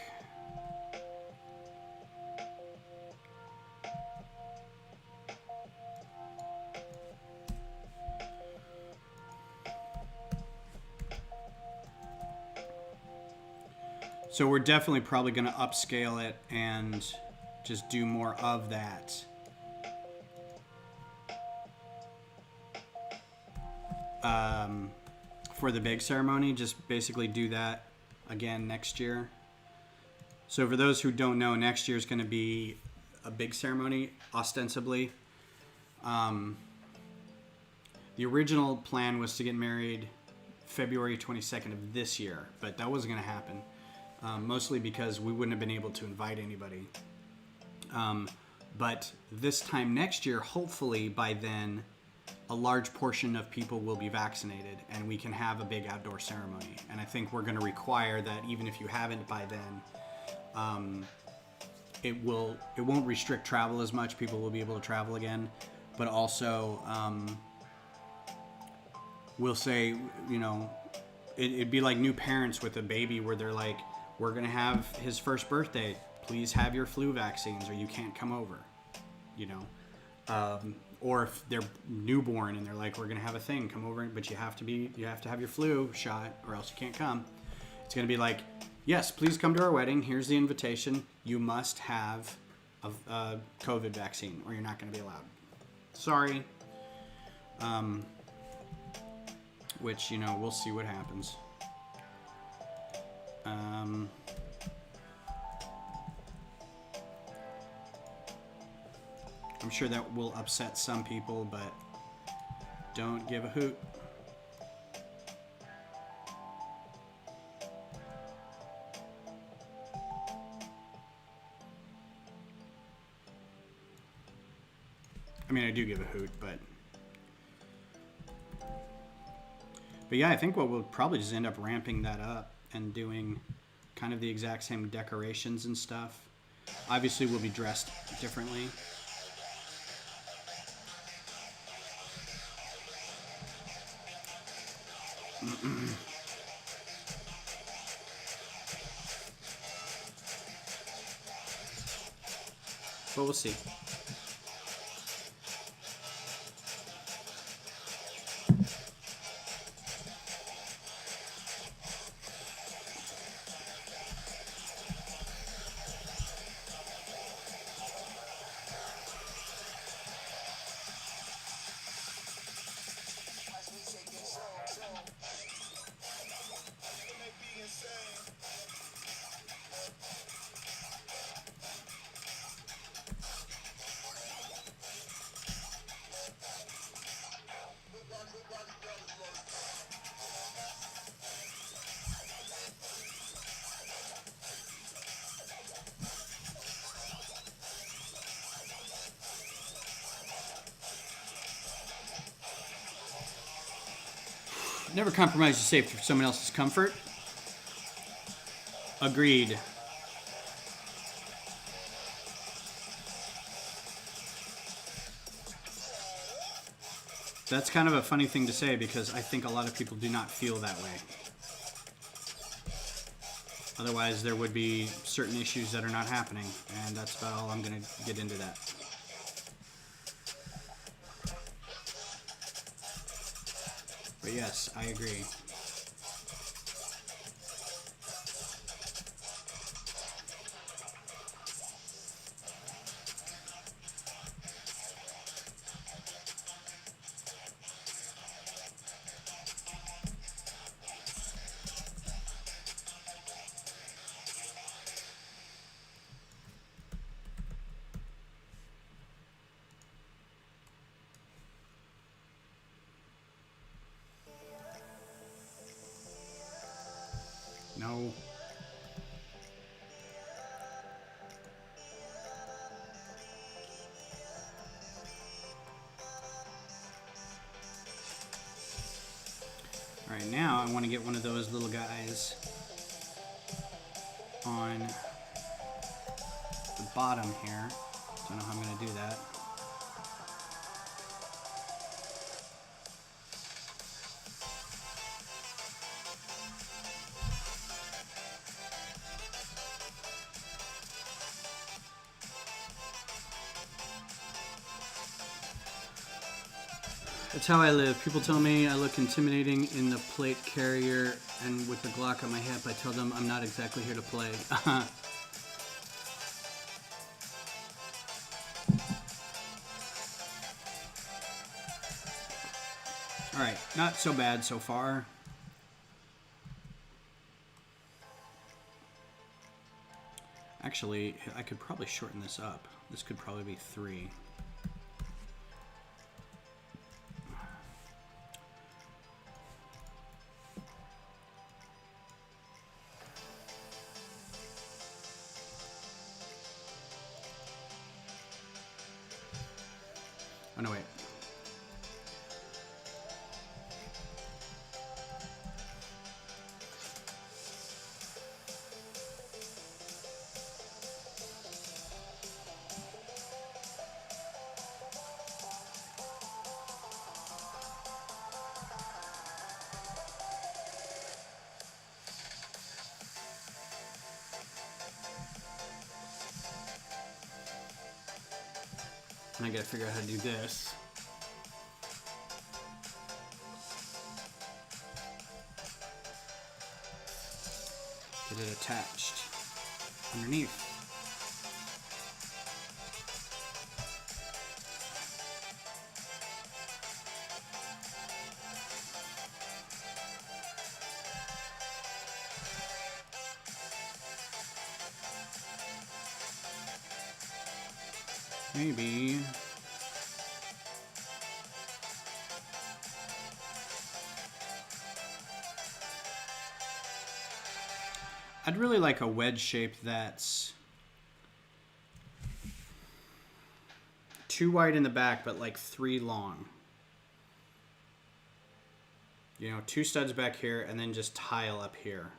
Speaker 1: So we're definitely probably going to upscale it and just do more of that. For the big ceremony, just basically do that again next year. So for those who don't know, next year is going to be a big ceremony, ostensibly. The original plan was to get married February 22nd of this year, but that wasn't going to happen. Mostly because we wouldn't have been able to invite anybody. But this time next year, hopefully by then, a large portion of people will be vaccinated and we can have a big outdoor ceremony. And I think we're going to require that even if you haven't by then, it won't restrict travel as much. People will be able to travel again. but also we'll say, you know, it'd be like new parents with a baby where they're like, we're going to have his first birthday. Please have your flu vaccines or you can't come over, you know. Or if they're newborn and they're like, we're going to have a thing, come over, but you have to have your flu shot or else you can't come. It's going to be like, yes, please come to our wedding. Here's the invitation. You must have a COVID vaccine or you're not going to be allowed. Sorry. Which, you know, we'll see what happens. I'm sure that will upset some people, but don't give a hoot. I mean, I do give a hoot, but yeah, I think what we'll probably just end up ramping that up and doing kind of the exact same decorations and stuff. Obviously, we'll be dressed differently. But we'll see. Never compromise your safety for someone else's comfort. Agreed. That's kind of a funny thing to say because I think a lot of people do not feel that way. Otherwise, there would be certain issues that are not happening, and that's about all I'm going to get into that. But yes, I agree. No. All right, now I want to get one of those little guys on the bottom here. Don't know how I'm going to do that. That's how I live. People tell me I look intimidating in the plate carrier and with the Glock on my hip. I tell them I'm not exactly here to play. Alright, not so bad so far. Actually, I could probably shorten this up. This could probably be 3. Oh, no, wait. and I gotta figure out how to do this. Get it attached underneath. Maybe. I'd really like a wedge shape that's too wide in the back, but like 3 long. You know, 2 studs back here and then just tile up here.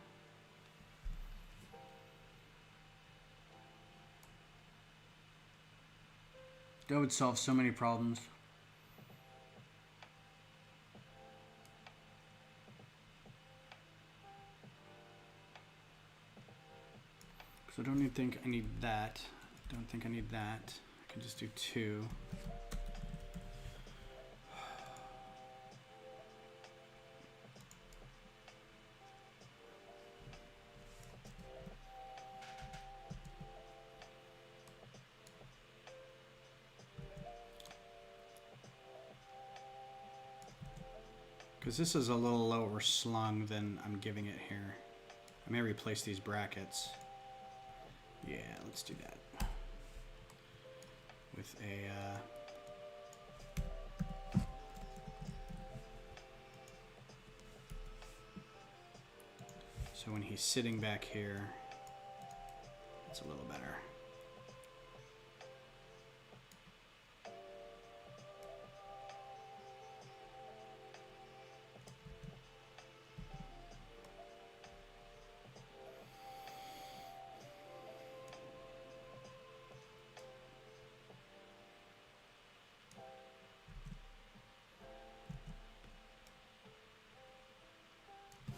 Speaker 1: That would solve so many problems. So I don't think I need that. Don't think I need that. I can just do 2. Because this is a little lower slung than I'm giving it here. I may replace these brackets. Yeah, let's do that. With a... So when he's sitting back here, it's a little better.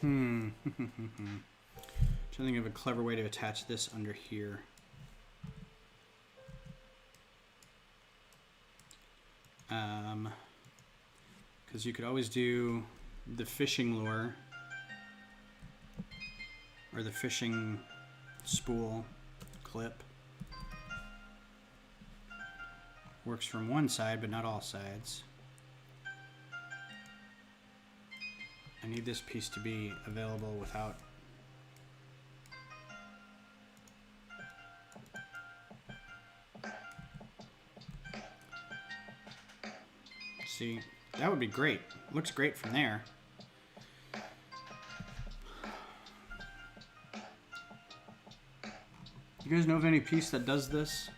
Speaker 1: Trying to think of a clever way to attach this under here. Because you could always do the fishing lure or the fishing spool clip. Works from one side, but not all sides. I need this piece to be available without... See, that would be great. Looks great from there. You guys know of any piece that does this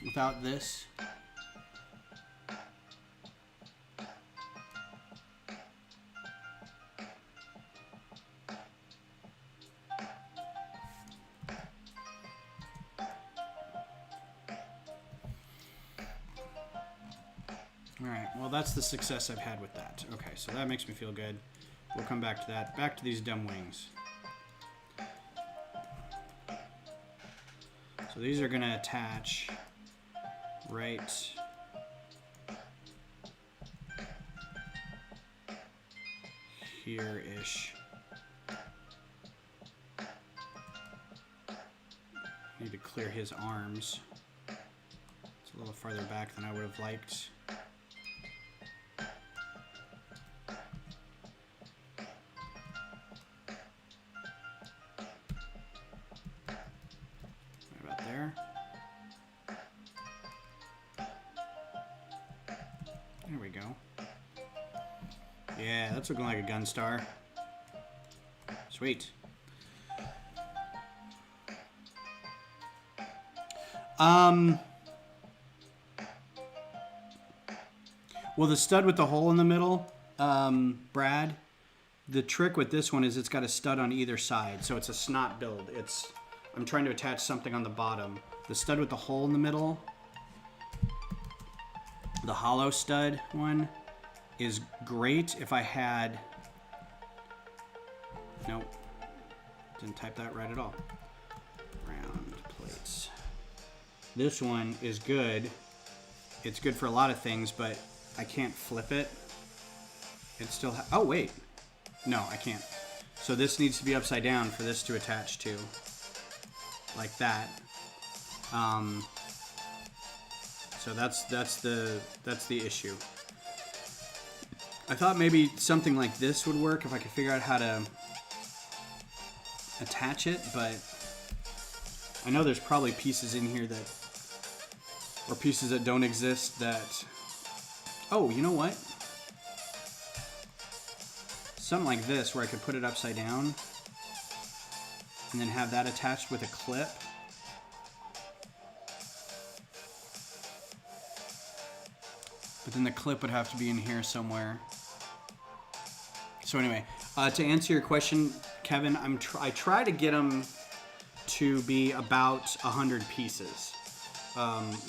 Speaker 1: without this? That's the success I've had with that. Okay, so that makes me feel good. We'll come back to that. Back to these dumb wings. So these are going to attach right here-ish. Need to clear his arms. It's a little farther back than I would have liked. That's looking like a Gunstar. Sweet. Well, the stud with the hole in the middle, Brad, the trick with this one is it's got a stud on either side, so it's a snot build. I'm trying to attach something on the bottom. The stud with the hole in the middle, the hollow stud one, is great if I had... Nope. Didn't type that right at all. Round plates. This one is good it's good for a lot of things, but I can't flip it. It still oh wait, no, I can't. So this needs to be upside down for this to attach to, like that. So that's the issue. I thought maybe something like this would work if I could figure out how to attach it, but I know there's probably pieces in here that, or pieces that don't exist that, oh, you know what? Something like this where I could put it upside down and then have that attached with a clip. But then the clip would have to be in here somewhere. So anyway, to answer your question, Kevin, I try to get them to be about 100 pieces.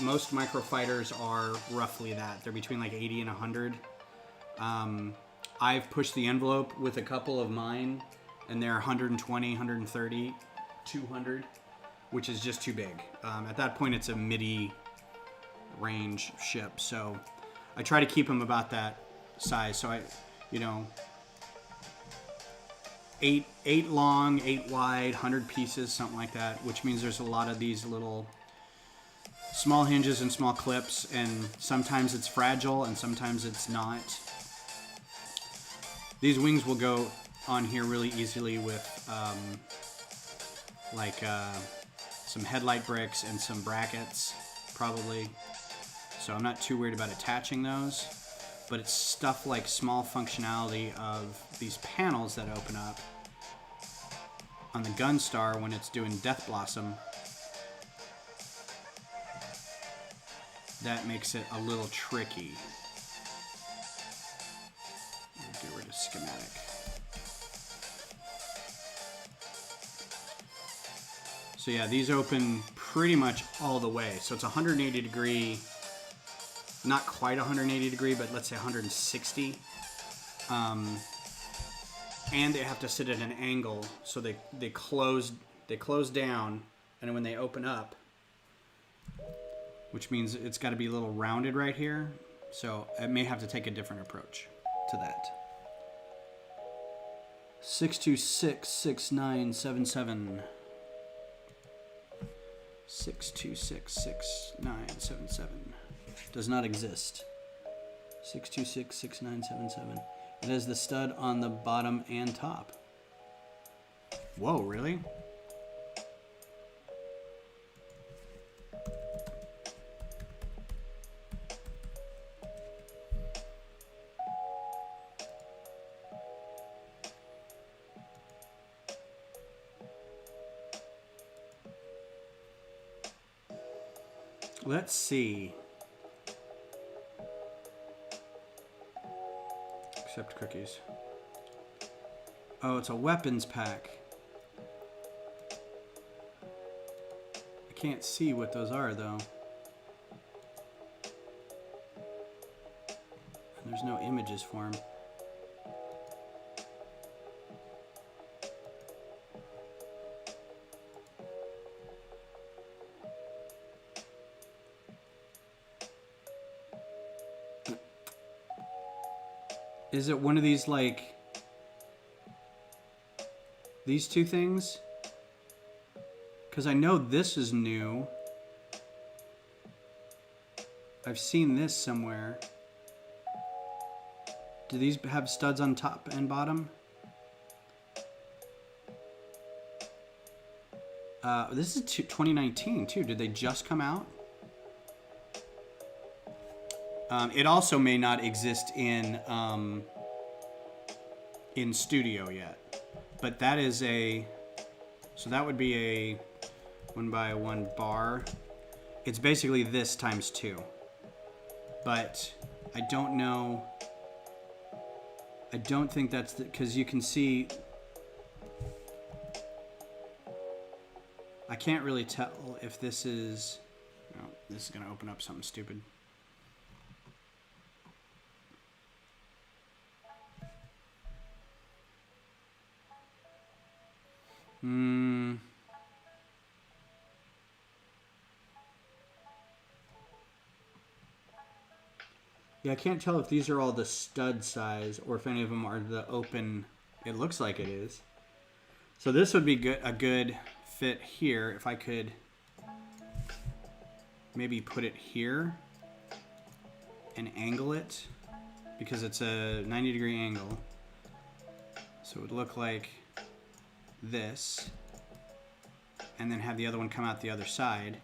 Speaker 1: Most microfighters are roughly that. They're between like 80 and 100. I've pushed the envelope with a couple of mine, and they're 120, 130, 200, which is just too big. At that point, it's a MIDI range ship, so I try to keep them about that size. So eight long, 8 wide, 100 pieces, something like that, which means there's a lot of these little small hinges and small clips, and sometimes it's fragile and sometimes it's not. These wings will go on here really easily with some headlight bricks and some brackets, probably. So I'm not too worried about attaching those, but it's stuff like small functionality of these panels that open up on the Gunstar when it's doing Death Blossom. That makes it a little tricky. Get rid of schematic. So yeah, these open pretty much all the way. So it's 180 degree, not quite 180 degree, but let's say 160. And they have to sit at an angle, so they close down, and when they open up, which means it's got to be a little rounded right here. So I may have to take a different approach to that. 6266977. 6266977 does not exist. 6266977. It has the stud on the bottom and top. Whoa, really? Let's see. Accept cookies. Oh, it's a weapons pack. I can't see what those are, though. And there's no images for them. Is it one of these, like, these two things? Because I know this is new. I've seen this somewhere. Do these have studs on top and bottom? This is 2019 too. Did they just come out? It also may not exist in studio yet, but that is so that would be a 1x1 bar. It's basically this times 2, but I don't know. I don't think that's because you can see. I can't really tell if this is. Oh, this is going to open up something stupid. Yeah, I can't tell if these are all the stud size or if any of them are the open. It looks like it is. So this would be a good fit here if I could maybe put it here and angle it because it's a 90-degree angle. So it would look like this, and then have the other one come out the other side,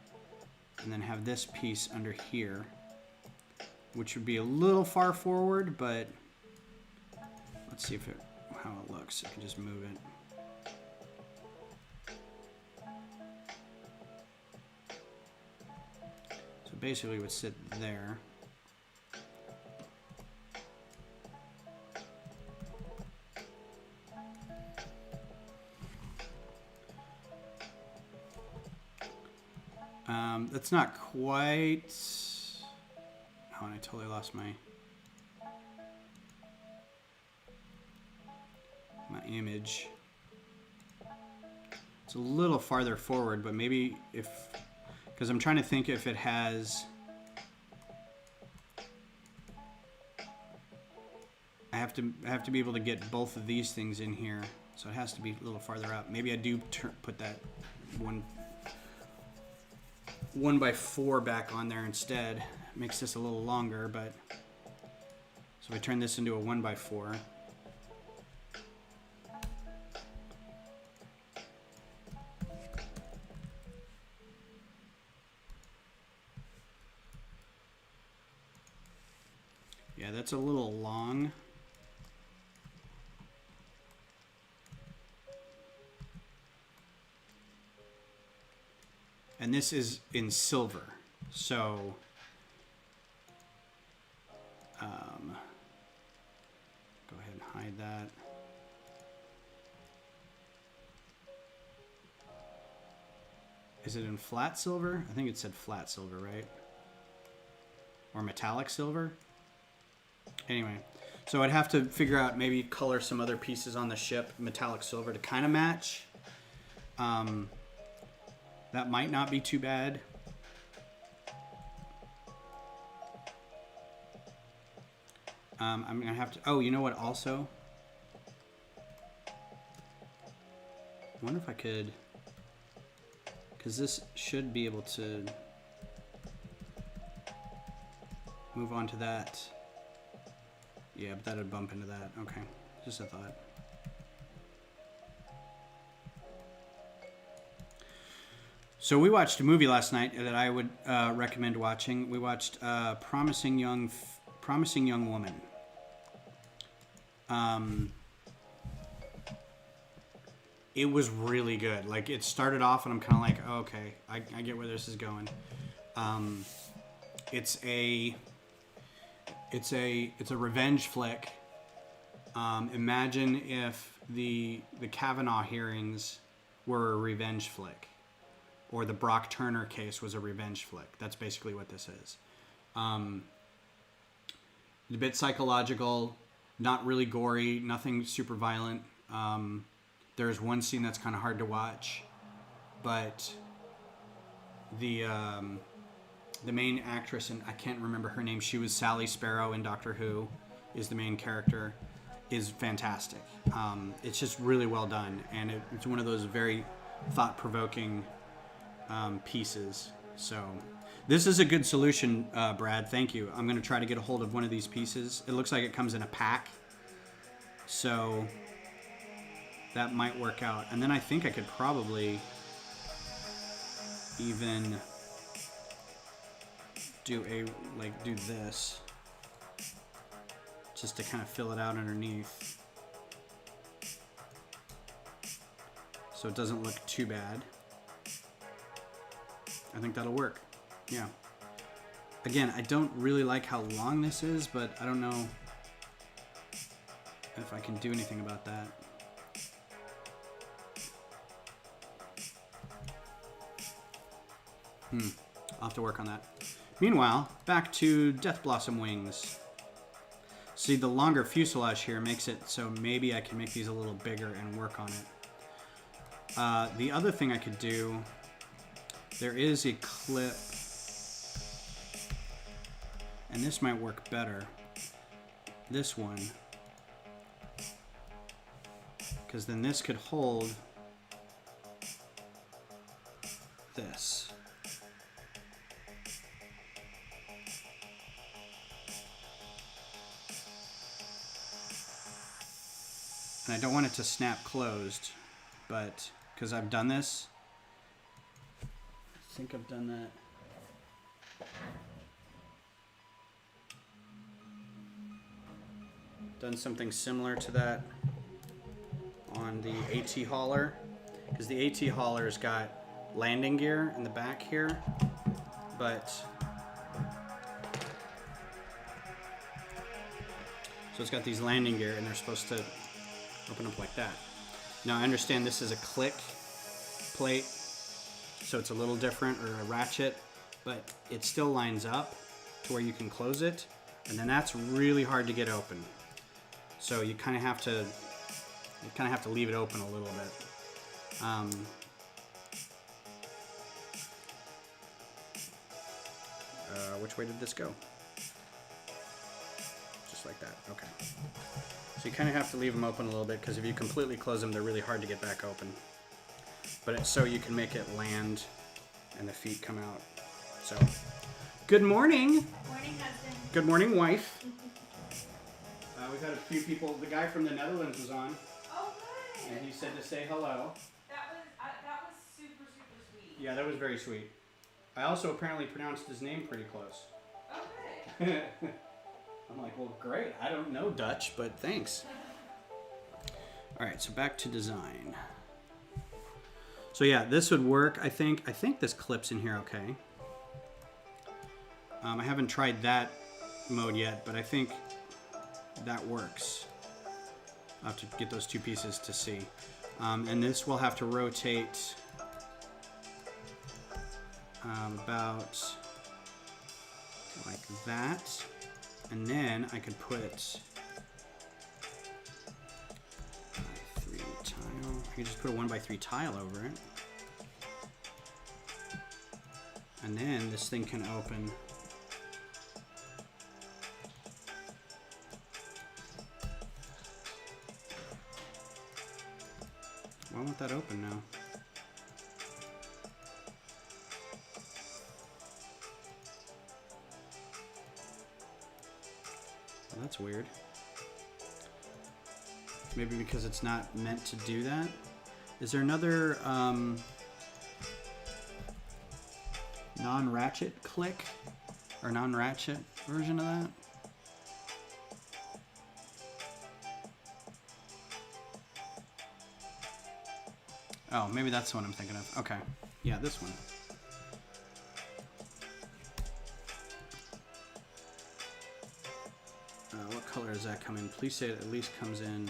Speaker 1: and then have this piece under here, which would be a little far forward, but let's see how it looks. I can just move it. So basically it would sit there. That's not quite... Oh, and I totally lost my image. It's a little farther forward, but maybe if... Because I'm trying to think if it has... I have to be able to get both of these things in here, so it has to be a little farther up. Maybe I do put that 1x4 back on there instead. Makes this a little longer, but so I turn this into a 1x4. Yeah, that's a little long. And this is in silver, so go ahead and hide that. Is it in flat silver? I think it said flat silver, right? Or metallic silver? Anyway, so I'd have to figure out, maybe color some other pieces on the ship metallic silver to kind of match. That might not be too bad. I'm gonna have to, oh, you know what also? I wonder if I could, because this should be able to move on to that. Yeah, but that would bump into that. Okay, just a thought. So we watched a movie last night that I would recommend watching. We watched Promising Young Woman. It was really good. Like, it started off and I'm kind of like, oh, okay, I get where this is going. It's a revenge flick. Imagine if the Kavanaugh hearings were a revenge flick, or the Brock Turner case was a revenge flick. That's basically what this is. A bit psychological, not really gory, nothing super violent. There's one scene that's kind of hard to watch, but the main actress, and I can't remember her name, she was Sally Sparrow in Doctor Who, is the main character, is fantastic. It's just really well done, and it's one of those very thought-provoking pieces. So this is a good solution, Brad. Thank you. I'm going to try to get a hold of one of these pieces. It looks like it comes in a pack, so that might work out. And then I think I could probably even do this just to kind of fill it out underneath, so it doesn't look too bad. I think that'll work. Yeah. Again, I don't really like how long this is, but I don't know if I can do anything about that. I'll have to work on that. Meanwhile, back to Death Blossom wings. See, the longer fuselage here makes it so maybe I can make these a little bigger and work on it. The other thing I could do, there is a clip. And this might work better. This one. Because then this could hold this. And I don't want it to snap closed, but because I've done this, I think I've done that. Done something similar to that on the AT hauler, because the AT hauler's got landing gear in the back here, but so it's got these landing gear and they're supposed to open up like that. Now I understand this is a click plate, so it's a little different, or a ratchet, but it still lines up to where you can close it, and then that's really hard to get open. So you kind of have to leave it open a little bit. Which way did this go? Just like that. Okay. So you kind of have to leave them open a little bit, because if you completely close them, they're really hard to get back open. But it's so you can make it land and the feet come out. So, good morning.
Speaker 2: Morning, husband.
Speaker 1: Good morning, wife. We've had a few people. The guy from the Netherlands was on,
Speaker 2: Oh, good.
Speaker 1: and he said to say hello.
Speaker 2: That was super, super sweet.
Speaker 1: Yeah, that was very sweet. I also apparently pronounced his name pretty close.
Speaker 2: Oh, good.
Speaker 1: I'm like, well, great. I don't know Dutch, but thanks. All right, so back to design. So yeah, this would work. I think this clips in here okay. I haven't tried that mode yet, but I think that works. I'll have to get those two pieces to see. And this will have to rotate about like that. And then I could put 1x3 tile. I could just put a 1x3 tile over it. And then this thing can open. Why won't that open now? Well, that's weird. Maybe because it's not meant to do that? Is there another non-ratchet click? Or non-ratchet version of that? Oh, maybe that's the one I'm thinking of. Okay. Yeah, this one. What color does that come in? Please say it at least comes in...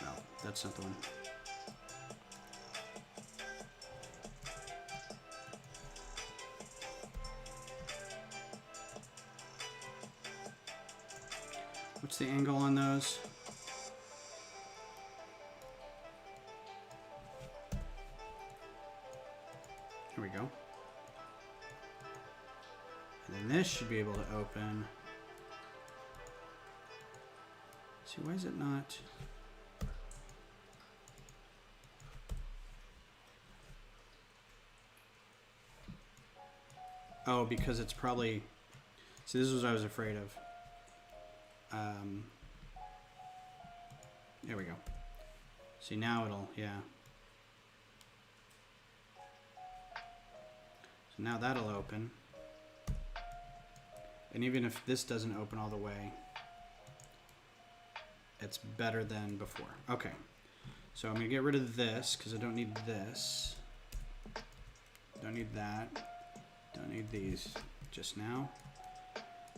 Speaker 1: Oh, that's not the one. What's the angle on those? Here we go. And then this should be able to open. See, why is it not? Oh, because it's probably... See, this is what I was afraid of. There we go. See, now it'll, yeah. So now that'll open. And even if this doesn't open all the way, it's better than before. Okay. So I'm going to get rid of this because I don't need this. Don't need that. Don't need these just now.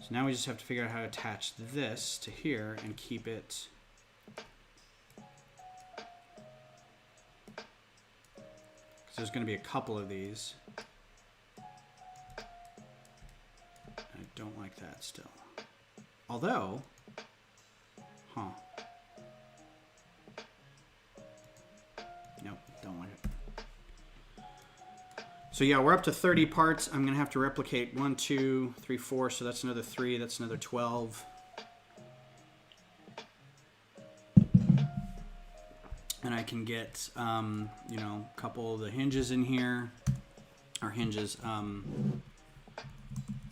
Speaker 1: So now we just have to figure out how to attach this to here and keep it. Because there's going to be a couple of these. I don't like that still. Although, huh. Nope, don't like it. So yeah, we're up to 30 parts. I'm gonna have to replicate 1, 2, 3, 4. So that's another 3. That's another 12. And I can get, you know, a couple of the hinges in here, or hinges,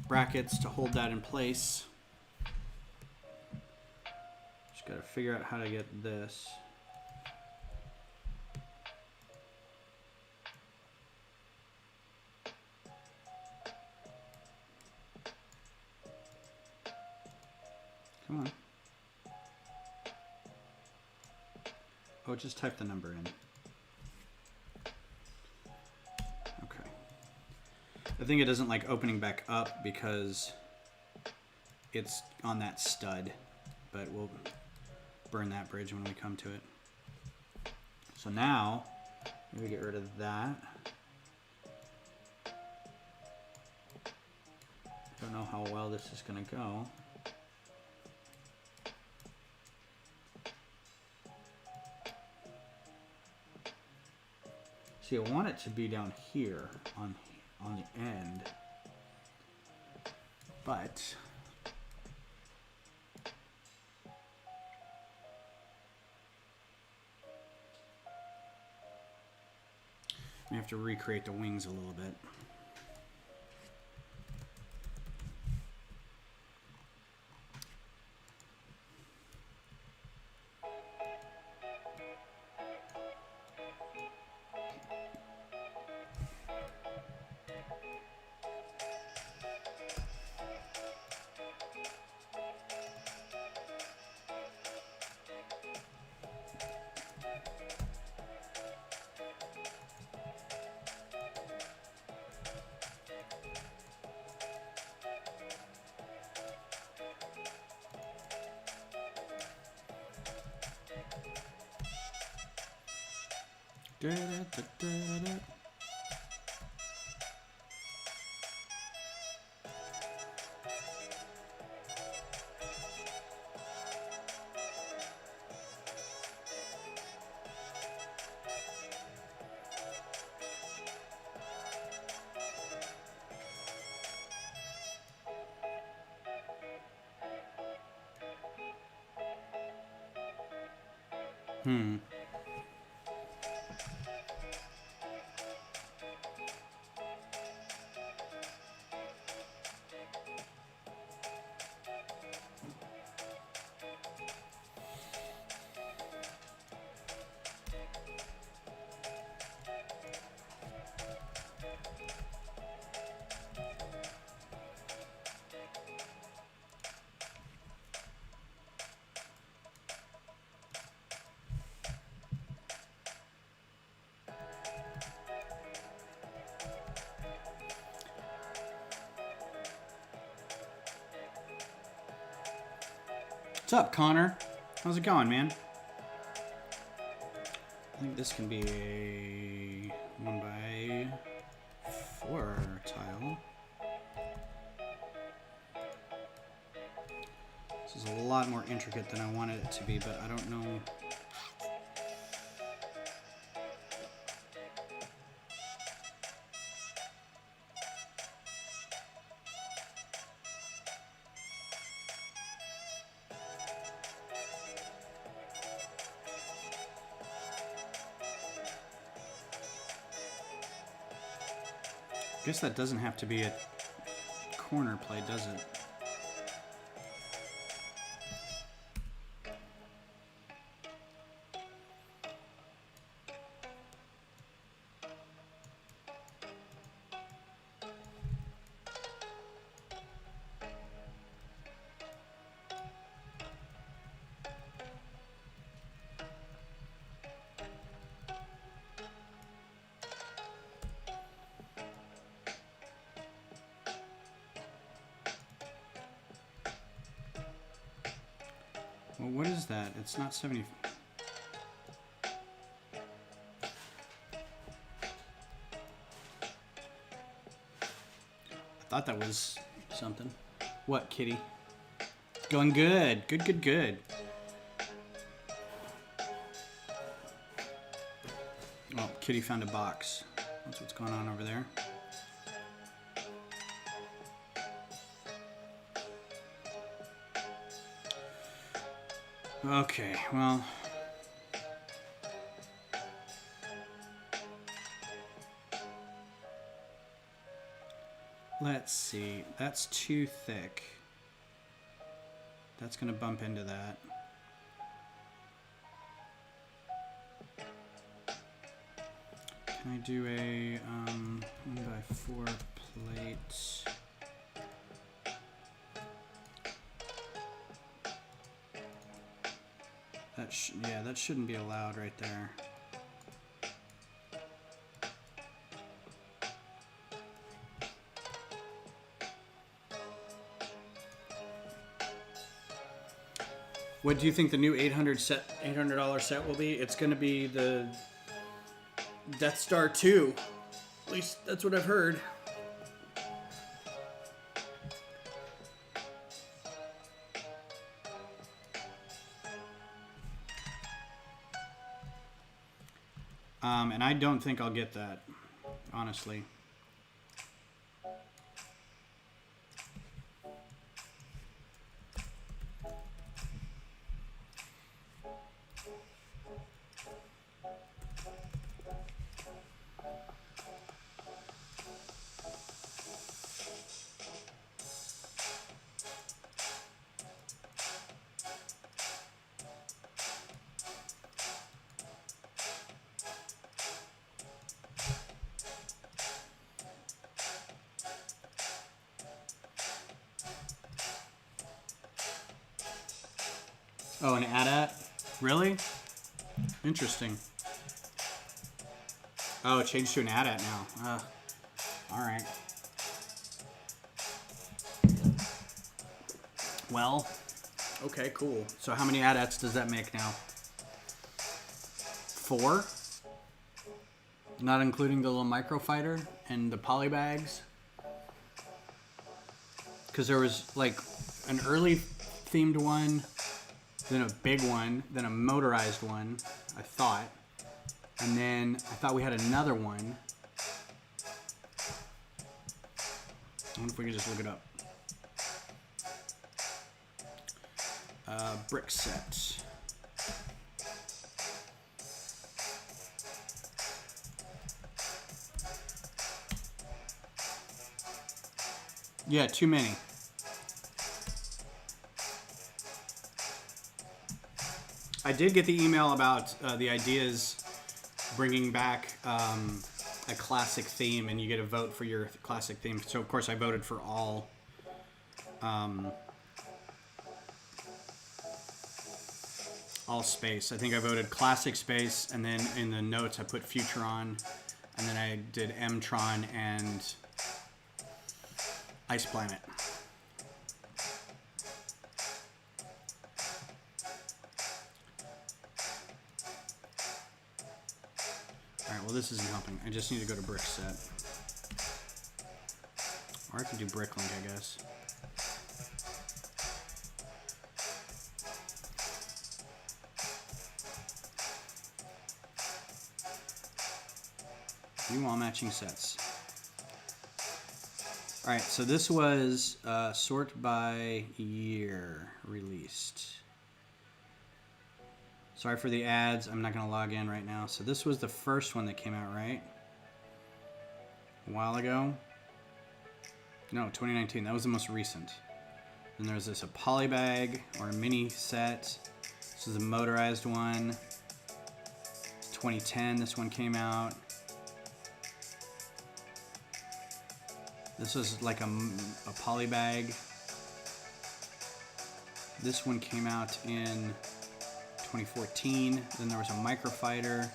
Speaker 1: brackets to hold that in place. Just gotta figure out how to get this. Come on. Oh, just type the number in. Okay. I think it doesn't like opening back up because it's on that stud, but we'll burn that bridge when we come to it. So now, maybe get rid of that. Don't know how well this is gonna go. See, I want it to be down here on the end, but we have to recreate the wings a little bit. What's up, Connor? How's it going, man? I think this can be a 1x4 tile. This is a lot more intricate than I wanted it to be, but I don't know. I guess that doesn't have to be a corner plate, does it? Well, what is that? It's not 70. I thought that was something. What, kitty? Going good. Good, good, good. Oh, kitty found a box. That's what's going on over there. Okay, well. Let's see. That's too thick. That's going to bump into that. Can I do a 1x4 plate? Yeah, that shouldn't be allowed right there. What do you think the new $800 set will be? It's going to be the Death Star 2. At least that's what I've heard. And I don't think I'll get that, honestly. Oh, an AT-AT? Really? Interesting. Oh, it changed to an AT-AT now. Alright. Well, okay, cool. So how many AT-ATs does that make now? 4? Not including the little microfighter and the polybags? Because there was like an early themed one, then a big one, then a motorized one, I thought. And then I thought we had another one. I wonder if we can just look it up. Brick set. Yeah, too many. I did get the email about the ideas bringing back a classic theme, and you get a vote for your classic theme. So, of course, I voted for all space. I think I voted classic space, and then in the notes I put Futuron, and then I did M-Tron and Ice Planet. Alright, well this isn't helping. I just need to go to brick set. Or I could do bricklink, I guess. View all matching sets. Alright, so this was sort by year released. Sorry for the ads, I'm not going to log in right now. So this was the first one that came out, right? A while ago? No, 2019, that was the most recent. Then there's this a polybag or a mini set. This is a motorized one. 2010, this one came out. This was like a polybag. This one came out in 2014. Then there was a Microfighter.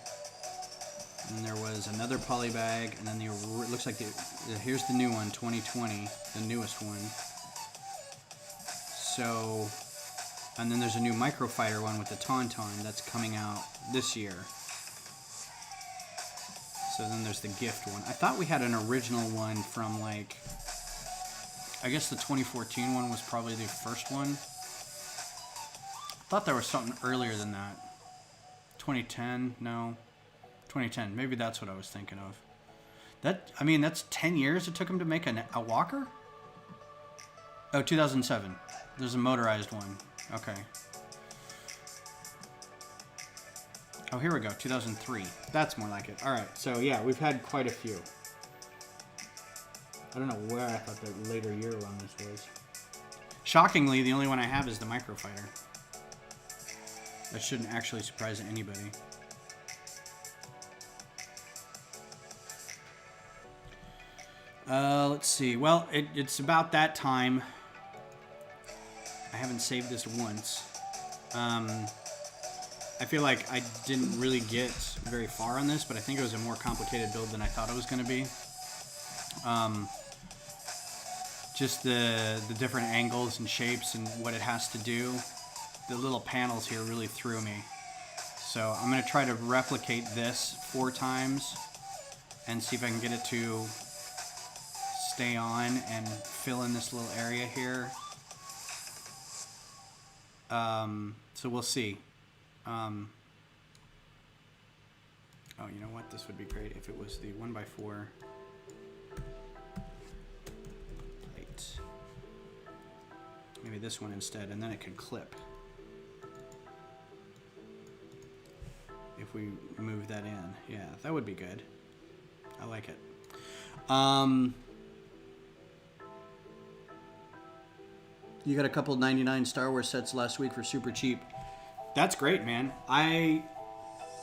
Speaker 1: And then there was another polybag. And then it looks like here's the new one, 2020, the newest one. So, and then there's a new Microfighter one with the Tauntaun that's coming out this year. So then there's the gift one. I thought we had an original one from like, I guess the 2014 one was probably the first one. I thought there was something earlier than that. 2010, no. 2010, maybe that's what I was thinking of. I mean, that's 10 years it took him to make a walker? Oh, 2007. There's a motorized one. Okay. Oh, here we go, 2003. That's more like it. All right, so yeah, we've had quite a few. I don't know where I thought the later year one this was. Shockingly, the only one I have is the Microfighter. That shouldn't actually surprise anybody. Let's see. Well, it's about that time. I haven't saved this once. I feel like I didn't really get very far on this, but I think it was a more complicated build than I thought it was going to be. Just the different angles and shapes and what it has to do. The little panels here really threw me. So I'm going to try to replicate this 4 times and see if I can get it to stay on and fill in this little area here. So we'll see. Oh, you know what? This would be great if it was the 1x4 plate. Maybe this one instead, and then it could clip. If we move that in. Yeah, that would be good. I like it. You got a couple 99 Star Wars sets last week for super cheap. That's great, man. I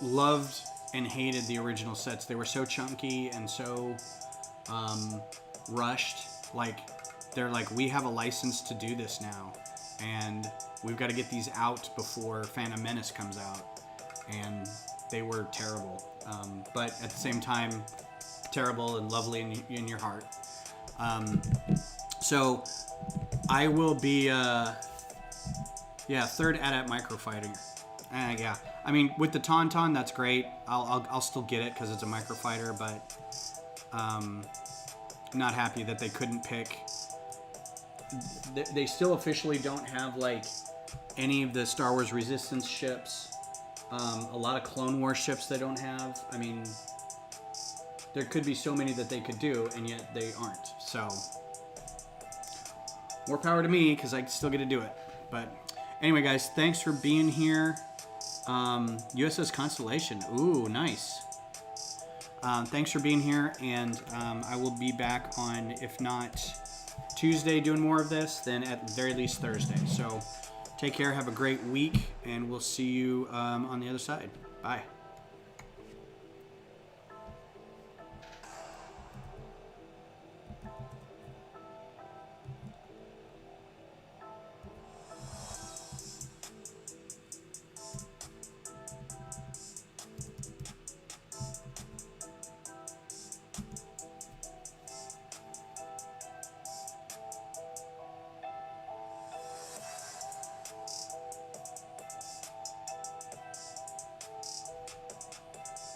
Speaker 1: loved and hated the original sets. They were so chunky and so rushed. Like, they're like, we have a license to do this now. And we've got to get these out before Phantom Menace comes out. And they were terrible. But at the same time, terrible and lovely in your heart. So I will be, third at Microfighter. Yeah, I mean, with the Tauntaun, that's great. I'll still get it because it's a Microfighter, but not happy that they couldn't pick. They still officially don't have like any of the Star Wars Resistance ships. A lot of Clone Wars ships they don't have. I mean, there could be so many that they could do, and yet they aren't. So, more power to me, because I still get to do it. But anyway, guys, thanks for being here. USS Constellation. Ooh, nice. Thanks for being here, and I will be back on, if not Tuesday doing more of this, then at the very least Thursday. So take care, have a great week, and we'll see you on the other side. Bye.